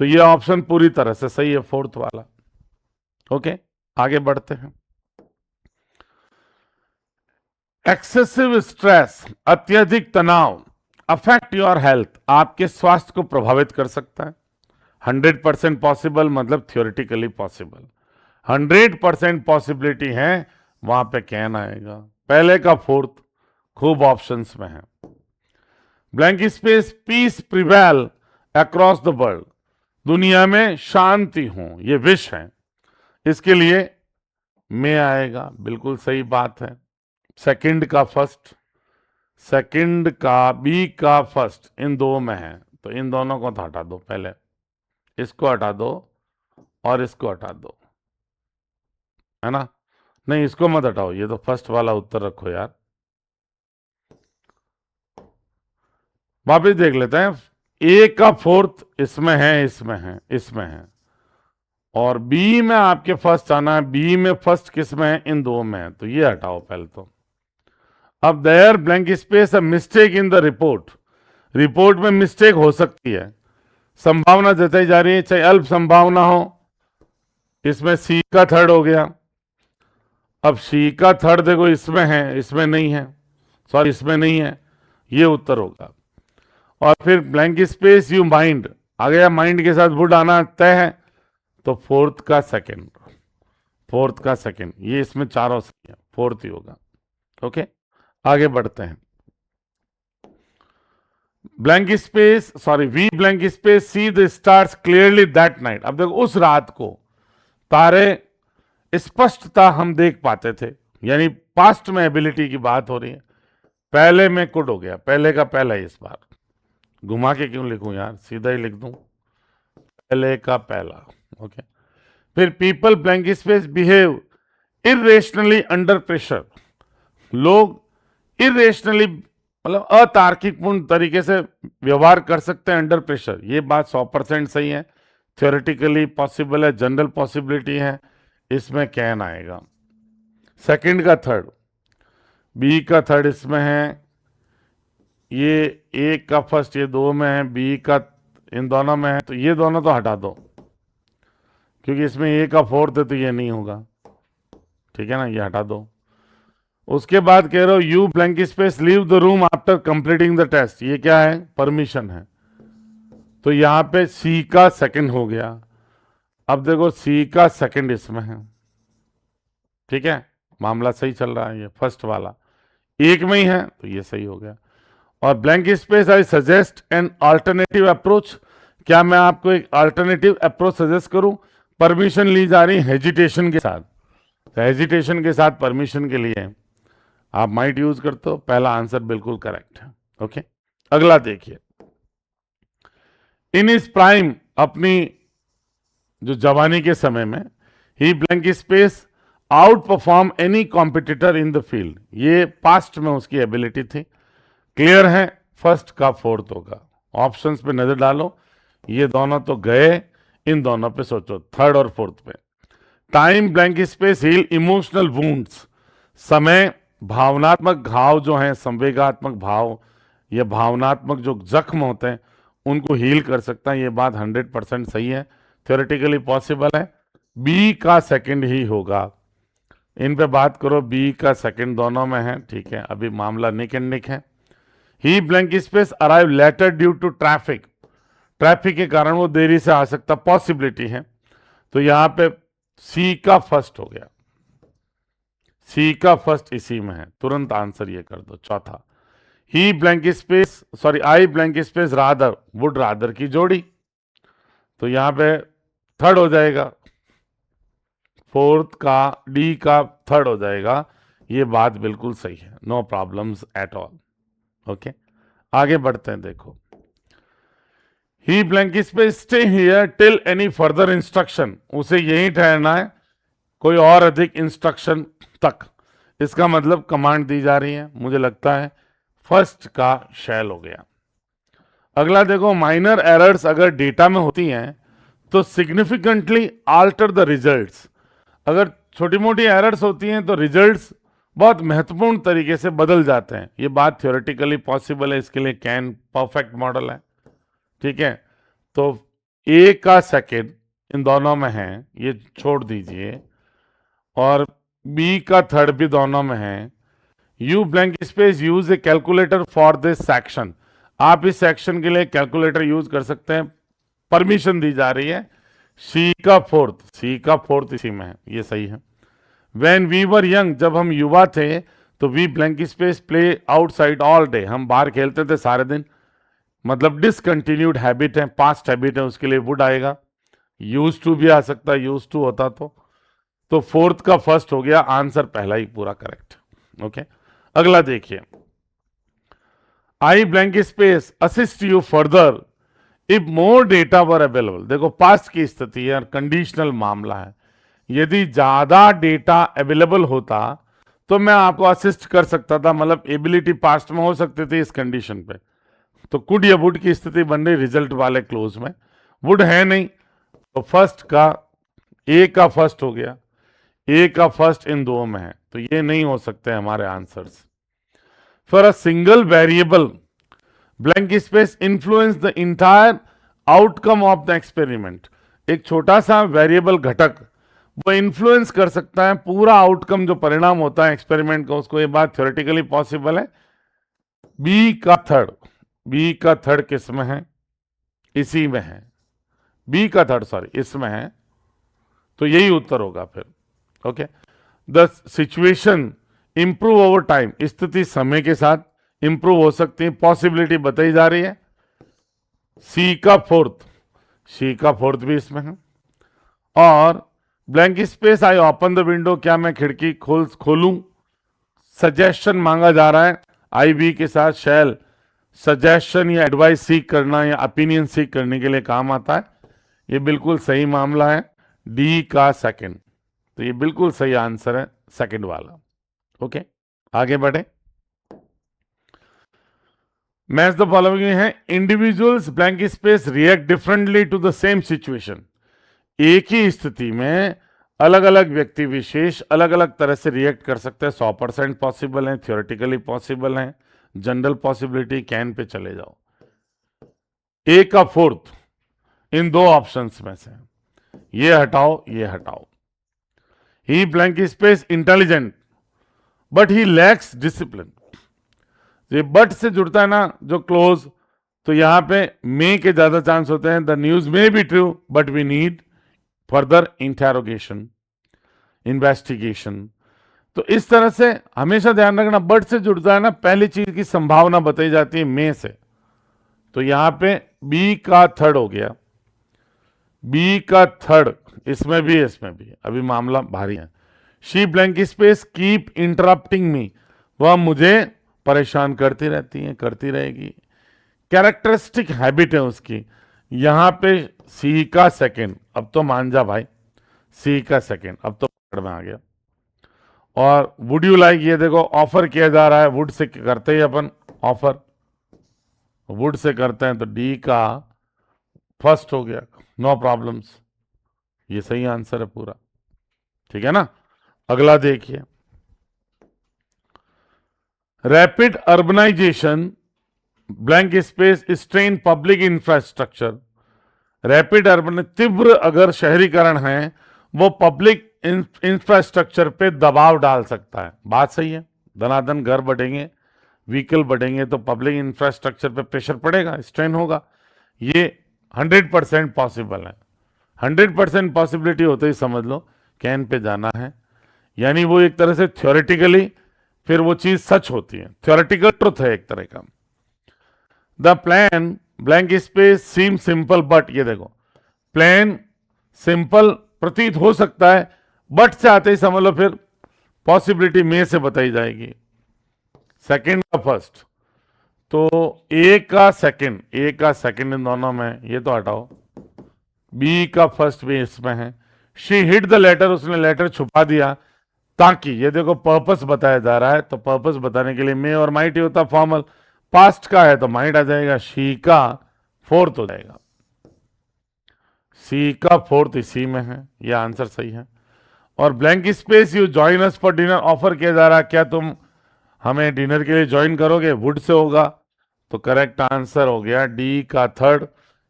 तो ये ऑप्शन पूरी तरह से सही है, फोर्थ वाला। ओके, आगे बढ़ते हैं। एक्सेसिव स्ट्रेस, अत्यधिक तनाव, अफेक्ट योर हेल्थ, आपके स्वास्थ्य को प्रभावित कर सकता है। 100% पॉसिबल मतलब थियोरिटिकली पॉसिबल, 100% पॉसिबिलिटी है, वहां पे कैन आएगा। पहले का फोर्थ खूब ऑप्शंस में है। Blank space, peace prevail across the world, दुनिया में शांति हो, ये विश है, इसके लिए में आएगा, बिल्कुल सही बात है। सेकंड का फर्स्ट, सेकंड का बी का फर्स्ट, इन दो में है, तो इन दोनों को तो हटा दो, पहले इसको हटा दो और इसको हटा दो, है ना? नहीं, इसको मत हटाओ, ये तो फर्स्ट वाला उत्तर रखो यार। वापिस देख लेते हैं। ए का फोर्थ इसमें है, इसमें है, इसमें है, और बी में आपके फर्स्ट आना है। बी में फर्स्ट किस में है? इन दो में है, तो ये हटाओ पहले तो। अब there blank space a mistake in the report, report में मिस्टेक हो सकती है, संभावना जताई जा रही है, चाहे अल्प संभावना हो। इसमें सी का थर्ड हो गया। अब सी का थर्ड देखो, इसमें है, इसमें नहीं है, सॉरी इसमें नहीं है, ये उत्तर होगा। और फिर ब्लैंक स्पेस यू माइंड आ गया, माइंड के साथ वुड आना तय है, तो फोर्थ का सेकंड, फोर्थ का सेकंड, ये इसमें चारों सही है, फोर्थ ही होगा। ओके, आगे बढ़ते हैं। Blank space, sorry we blank space see the stars clearly that night, अब देखो उस रात को तारे स्पष्टता हम देख पाते थे, यानी पास्ट में एबिलिटी की बात हो रही है। पहले में कुड हो गया, पहले का पहला ही, इस बार घुमा के क्यों लिखूं यार, सीधा ही लिख दूं, पहले का पहला। ओके, फिर people blank space behave irrationally under pressure, लोग इरेशनली मतलब अतार्किकपूर्ण तरीके से व्यवहार कर सकते हैं अंडर प्रेशर, ये बात 100% सही है, थ्योरेटिकली पॉसिबल है, जनरल पॉसिबिलिटी है, इसमें कैन आएगा। सेकंड का थर्ड, बी का थर्ड इसमें है, ये ए का फर्स्ट, ये दो में है, बी का इन दोनों में है, तो ये दोनों तो हटा दो, क्योंकि इसमें ए का फोर्थ है, तो ये नहीं होगा, ठीक है ना, ये हटा दो। उसके बाद कह रहे हो you blank space leave the room after completing the test, ये क्या है? परमिशन है, तो यहां पे सी का सेकंड हो गया। अब देखो सी का सेकंड इसमें है, ठीक है, मामला सही चल रहा है, ये फर्स्ट वाला एक में ही है, तो ये सही हो गया। और blank space I suggest an alternative approach, क्या मैं आपको एक अल्टरनेटिव अप्रोच सजेस्ट करूं? परमिशन ली जा रही हेजिटेशन के साथ, तो हेजिटेशन के साथ परमिशन के लिए आप माइट यूज करते हो, पहला आंसर बिल्कुल करेक्ट है। ओके, अगला देखिए। इन इस प्राइम, अपनी जो जवानी के समय में, he blank space outperform any competitor in the field, ये पास्ट में उसकी एबिलिटी थी। क्लियर है, फर्स्ट का फोर्थ होगा। ऑप्शंस पे नजर डालो, ये दोनों तो गए, इन दोनों पे सोचो, थर्ड और फोर्थ पे। Time blank space heal emotional wounds, समय भावनात्मक घाव जो हैं, संवेगात्मक भाव या भावनात्मक जो जख्म होते हैं, उनको हील कर सकता है, ये बात 100% सही है, थ्योरेटिकली पॉसिबल है। बी का सेकंड ही होगा, इन पे बात करो, बी का सेकंड दोनों में है, ठीक है, अभी मामला निक एंड निक है। He blank space arrive later due to traffic, traffic के कारण वो देरी से आ सकता, पॉसिबिलिटी है, तो यहां पे सी का फर्स्ट हो गया, सी का फर्स्ट इसी में है, तुरंत आंसर ये कर दो। चौथा, he blank space, sorry I blank space rather, would rather की जोड़ी, तो यहां पे थर्ड हो जाएगा, फोर्थ का डी का थर्ड हो जाएगा, ये बात बिल्कुल सही है, no problems at all. Okay, आगे बढ़ते हैं, देखो he blank space stay here till any further instruction, उसे यही ठहरना है कोई और अधिक इंस्ट्रक्शन तक। इसका मतलब कमांड दी जा रही है, मुझे लगता है फर्स्ट का शैल हो गया। अगला देखो, माइनर एरर्स अगर डेटा में होती हैं तो सिग्निफिकेंटली आल्टर द रिजल्ट्स। अगर छोटी मोटी एरर्स होती हैं तो रिजल्ट्स बहुत महत्वपूर्ण तरीके से बदल जाते हैं। ये बात थ्योरेटिकली पॉसिबल है, इसके लिए कैन परफेक्ट मॉडल है, ठीक है। तो ए का सेकेंड इन दोनों में है, ये छोड़ दीजिए, और बी का थर्ड भी दोनों में है। You blank space use A calculator for this section, आप इस सेक्शन के लिए कैलकुलेटर यूज कर सकते हैं, परमिशन दी जा रही है। सी का फोर्थ इसी में है, ये सही है। When we were young, जब हम युवा थे तो we blank space play outside all day, हम बाहर खेलते थे सारे दिन, मतलब डिसकंटिन्यूड हैबिट है, पास्ट हैबिट है, उसके लिए वुड आएगा। यूज टू भी आ सकता है, यूज टू होता तो फोर्थ का फर्स्ट हो गया, आंसर पहला ही पूरा करेक्ट। ओके, अगला देखिए, आई blank space assist you further if more data were available. देखो पास्ट की स्थिति है, कंडीशनल मामला है, यदि ज्यादा डेटा अवेलेबल होता तो मैं आपको असिस्ट कर सकता था, मतलब एबिलिटी पास्ट में हो सकती थी इस कंडीशन पे। तो कुड या वुड की स्थिति बन रही रिजल्ट वाले क्लोज में, वुड है नहीं, तो फर्स्ट का ए का फर्स्ट हो गया, ए का फर्स्ट इन दो में है, तो ये नहीं हो सकते हमारे answers. For a single variable blank space influence the entire outcome of the experiment. एक छोटा सा वेरिएबल घटक वो इन्फ्लुएंस कर सकता है पूरा आउटकम, जो परिणाम होता है एक्सपेरिमेंट का, उसको। ये बात थ्योरेटिकली पॉसिबल है। बी का थर्ड किस में है? इसी में है, बी का थर्ड सॉरी इसमें है, तो यही उत्तर होगा फिर। Okay, the situation improve over time, स्थिति समय के साथ इंप्रूव हो सकती है, पॉसिबिलिटी बताई जा रही है। सी का फोर्थ भी इसमें है। और blank space I open the window, क्या मैं खिड़की खोलूं? सजेशन मांगा जा रहा है, आई बी के साथ शैल सजेशन या एडवाइस सीख करना या ओपिनियन सीख करने के लिए काम आता है। ये बिल्कुल सही मामला है, डी का सेकंड, तो ये बिल्कुल सही आंसर है सेकंड वाला। ओके, आगे बढ़े। मैच द फॉलोइंग है, individuals blank space react differently to the same situation. एक ही स्थिति में अलग अलग व्यक्ति विशेष अलग अलग तरह से रिएक्ट कर सकते हैं। 100% पॉसिबल है, थ्योरेटिकली पॉसिबल है, जनरल पॉसिबिलिटी कैन पे चले जाओ। ए का फोर्थ इन दो ऑप्शंस में से, ये हटाओ ये हटाओ। He blank space intelligent but he lacks discipline. ये बट से जुड़ता है ना जो क्लोज, तो यहां पे मे के ज्यादा चांस होते हैं। The news may be true but we need further interrogation, investigation. तो इस तरह से हमेशा ध्यान रखना, बट से जुड़ता है ना, पहली चीज की संभावना बताई जाती है मे से, तो यहां पे बी का थर्ड हो गया, बी का थर्ड, इसमें भी अभी मामला भारी है। She blank space keep interrupting me, वह मुझे परेशान करती रहती है, करती रहेगी, कैरेक्टरिस्टिक हैबिट है उसकी। यहां पे सी का सेकंड, अब तो मान जा भाई, सी का सेकंड अब तो पकड़ में आ गया। और वुड यू लाइक, ये देखो ऑफर किया जा रहा है, वुड से करते ही अपन ऑफर, वुड से करते हैं, तो डी का फर्स्ट हो गया, नो प्रॉब्लम्स, ये सही आंसर है पूरा, ठीक है ना। अगला देखिए, rapid urbanisation blank space strain public infrastructure. Rapid urban, तीव्र अगर शहरीकरण है वो पब्लिक इंफ्रास्ट्रक्चर पे दबाव डाल सकता है, बात सही है। धनाधन घर बढ़ेंगे, व्हीकल बढ़ेंगे, तो पब्लिक इंफ्रास्ट्रक्चर पे प्रेशर पड़ेगा, स्ट्रेन होगा। ये 100% पॉसिबल है, 100% पॉसिबिलिटी होते ही समझ लो कैन पे जाना है। यानी वो एक तरह से थ्योरेटिकली फिर वो चीज सच होती है, थ्योरेटिकल ट्रुथ है एक तरह का। The plan blank space seem simple but, ये देखो प्लान सिंपल प्रतीत हो सकता है, बट से आते ही समझ लो फिर पॉसिबिलिटी में से बताई जाएगी। सेकंड का फर्स्ट, तो ए का सेकंड इन दोनों में, ये तो हटाओ। बी का फर्स्ट भी इसमें है। शी हिड द लेटर, उसने लेटर छुपा दिया ताकि, ये देखो पर्पस बताया जा रहा है, तो पर्पस बताने के लिए मे और माइट ही होता फॉर्मल। पास्ट का है तो माइट आ जाएगा, शी का फोर्थ हो जाएगा। सी का फोर्थ इसी में है, यह आंसर सही है। और blank space, you join us for dinner, offer किया जा रहा है क्या तुम हमें डिनर के लिए ज्वाइन करोगे, वुड से होगा, तो करेक्ट आंसर हो गया डी का थर्ड।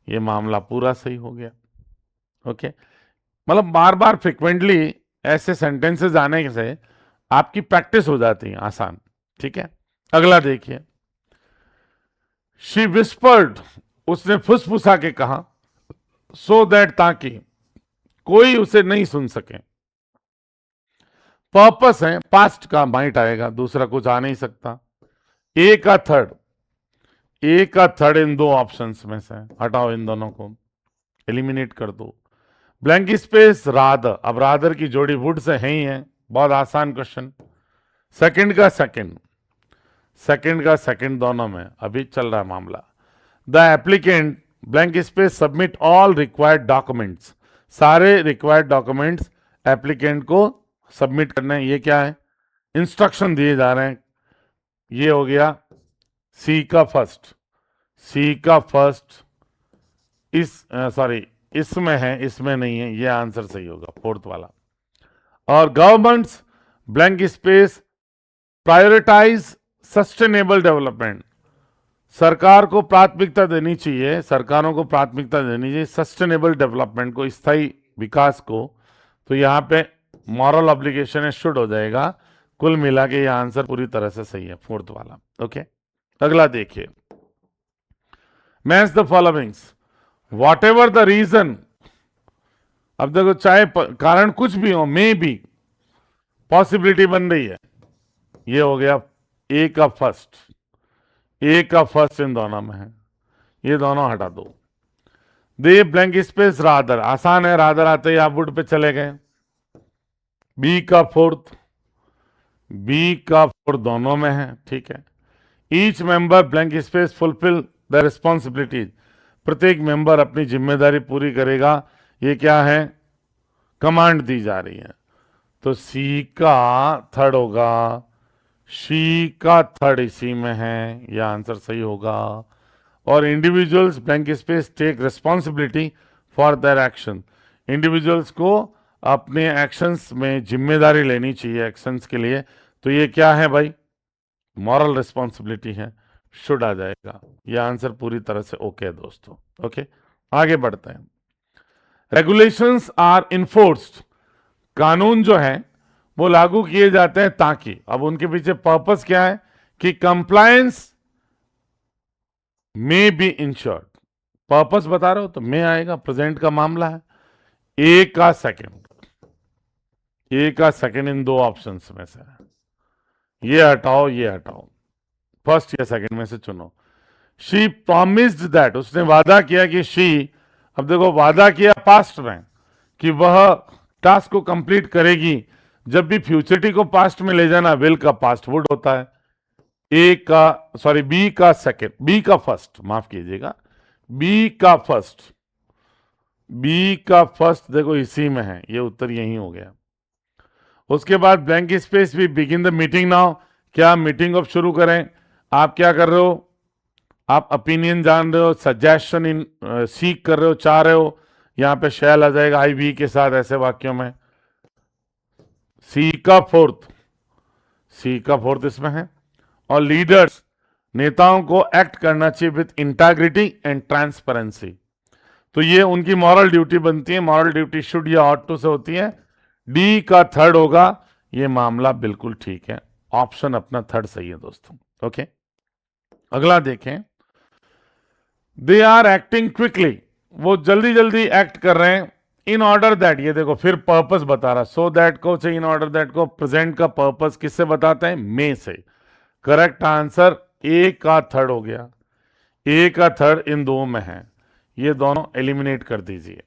ये मामला पूरा सही हो गया। ओके, मतलब बार बार फ्रिक्वेंटली ऐसे सेंटेंसेस आने से आपकी प्रैक्टिस हो जाती है आसान। ठीक है, अगला देखिए। शी विस्पर्ड, उसने फुसफुसा के कहा, सो दैट, ताकि कोई उसे नहीं सुन सके। पर्पस है, पास्ट का माइट आएगा, दूसरा कुछ आ नहीं सकता। ए का थर्ड इन दो ऑप्शंस में से हटाओ, इन दोनों को एलिमिनेट कर दो। ब्लैंक स्पेस रादर, अब रादर की जोड़ी वुड से है ही है, बहुत आसान क्वेश्चन। सेकंड का सेकंड दोनों में अभी चल रहा है मामला। The applicant blank space submit all required documents, सारे रिक्वायर्ड डॉक्यूमेंट्स एप्लीकेंट को सबमिट करने हैं। ये क्या है, इंस्ट्रक्शन दिए जा रहे हैं। ये हो गया सी का फर्स्ट इसमें है, इसमें नहीं है, ये आंसर सही होगा फोर्थ वाला। और governments blank space prioritise sustainable development, सरकार को प्राथमिकता देनी चाहिए, सरकारों को प्राथमिकता देनी चाहिए सस्टेनेबल डेवलपमेंट को, स्थायी विकास को। तो यहाँ पे मॉरल ऑब्लिगेशन है, शुड हो जाएगा। कुल मिला के ये आंसर पूरी तरह से सही है फोर्थ वाला। ओके, अगला देखिए। Match the followings, whatever the reason, अब देखो चाहे कारण कुछ भी हो, मे बी पॉसिबिलिटी बन रही है। ये हो गया ए का फर्स्ट इन दोनों में है, ये दोनों हटा दो। दे ब्लैंक स्पेस रादर, आसान है, रादर आते ही आप वुड पे चले गए। बी का फोर्थ दोनों में है, ठीक है। Each member blank space fulfil the responsibilities, प्रत्येक मेंबर अपनी जिम्मेदारी पूरी करेगा। ये क्या है, कमांड दी जा रही है, तो सी का थर्ड होगा। शी का थर्ड इसी में है, यह आंसर सही होगा। और individuals blank space tech responsibility for their action, individuals को अपने एक्शंस में जिम्मेदारी लेनी चाहिए एक्शंस के लिए। तो ये क्या है भाई, मॉरल रिस्पॉन्सिबिलिटी है, शुड आ जाएगा। यह आंसर पूरी तरह से ओके है दोस्तों। ओके, आगे बढ़ते हैं। रेगुलेशंस आर इन्फोर्स्ड, कानून जो है वो लागू किए जाते हैं ताकि, अब उनके पीछे पर्पस क्या है कि compliance may be insured, purpose बता रहे हो तो मे आएगा, प्रेजेंट का मामला है। ए का सेकंड इन दो ऑप्शंस में से, ये हटाओ, फर्स्ट या सेकंड में से चुनो। शी प्रॉमिस्ड दैट, उसने वादा किया कि अब देखो वादा किया पास्ट में कि वह टास्क को कंप्लीट करेगी। जब भी फ्यूचरिटी को पास्ट में ले जाना, विल का पास्ट वुड होता है। बी का फर्स्ट, माफ कीजिएगा, बी का फर्स्ट देखो इसी में है, ये उत्तर यही हो गया। उसके बाद ब्लैंक स्पेस भी, बिगिन द मीटिंग नाउ, क्या मीटिंग अब शुरू करें। आप क्या कर रहे हो, आप ओपिनियन जान रहे हो, सजेशन सीख कर रहे हो, चाह रहे हो, यहां पे शैल आ जाएगा आई वी के साथ ऐसे वाक्यों में। सी का फोर्थ इसमें है। और लीडर्स, नेताओं को एक्ट करना चाहिए विथ इंटेग्रिटी एंड ट्रांसपेरेंसी, तो ये उनकी मॉरल ड्यूटी बनती है। मॉरल ड्यूटी शुड या ऑट टू से होती है। डी का थर्ड होगा, ये मामला बिल्कुल ठीक है, ऑप्शन अपना थर्ड सही है दोस्तों। ओके, अगला देखें। दे आर एक्टिंग क्विकली, वो जल्दी जल्दी एक्ट कर रहे हैं। इन ऑर्डर दैट, ये देखो फिर पर्पस बता रहा, सो दैट को चाहिए, इन ऑर्डर दैट को प्रेजेंट का पर्पस किससे बताते हैं, मे से। करेक्ट आंसर ए का थर्ड हो गया, ए का थर्ड इन दो में है, ये दोनों एलिमिनेट कर दीजिए।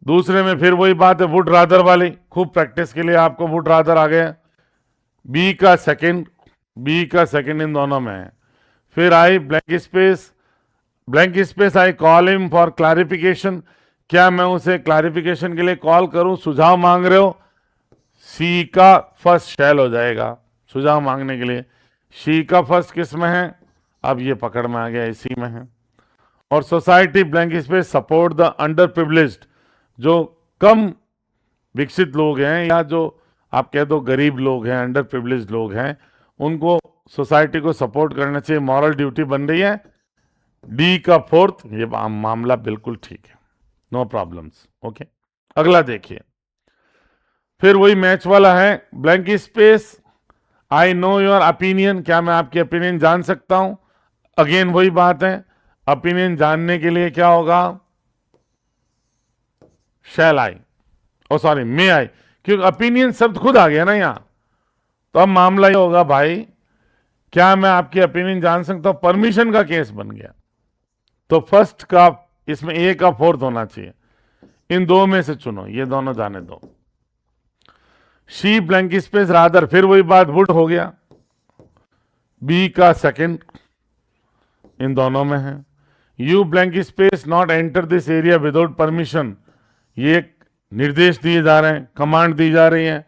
दूसरे में फिर वही बात है, वुड रादर वाली, खूब प्रैक्टिस के लिए आपको वुड रादर आ गया। बी का सेकंड इन दोनों में है। फिर आई blank space I call him for clarification, क्या मैं उसे क्लैरिफिकेशन के लिए कॉल करूं, सुझाव मांग रहे हो, सी का फर्स्ट शैल हो जाएगा सुझाव मांगने के लिए। शी का फर्स्ट किस में है, अब ये पकड़ में आ गया, इसी में है। और society blank space support the under privileged, जो कम विकसित लोग हैं या जो आप कह दो गरीब लोग हैं, अंडर प्रिविलेज्ड लोग हैं, उनको सोसाइटी को सपोर्ट करना चाहिए, मॉरल ड्यूटी बन रही है। डी का फोर्थ, ये मामला बिल्कुल ठीक है, नो प्रॉब्लम्स। ओके, अगला देखिए, फिर वही मैच वाला है, blank space I know your opinion, क्या मैं आपकी ओपिनियन जान सकता हूं। अगेन वही बात है, ओपिनियन जानने के लिए क्या होगा, शैल आई, ओ सॉरी मे आई, क्योंकि ओपिनियन शब्द खुद आ गया ना यहां, तो अब मामला ये होगा भाई, क्या मैं आपकी ओपिनियन जान सकता हूं, परमिशन का केस बन गया। तो फर्स्ट का इसमें ए का फोर्थ होना चाहिए, इन दो में से चुनो, ये दोनों जाने दो। शी ब्लैंक स्पेस रादर, फिर वही बात, वुड हो गया, बी का सेकंड इन दोनों में है। You blank space not enter this area without permission, ये निर्देश दिए जा रहे हैं, कमांड दी जा रही है।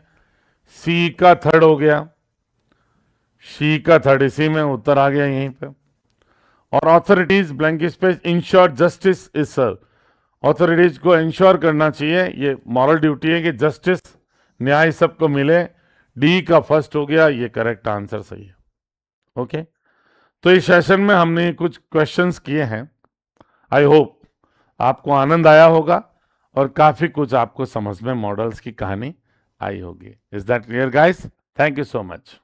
सी का थर्ड हो गया, शी का थर्ड, इसी में उत्तर आ गया यहीं पे। और authorities blank space ensure justice is serve, authorities को इंश्योर करना चाहिए, ये मॉरल ड्यूटी है कि जस्टिस न्याय सबको मिले। डी का फर्स्ट हो गया, ये करेक्ट आंसर सही है। ओके, तो इस सेशन में हमने कुछ क्वेश्चंस किए हैं, आई होप आपको आनंद आया होगा और काफी कुछ आपको समझ में मॉडल्स की कहानी आई होगी। Is that clear guys? Thank you so much.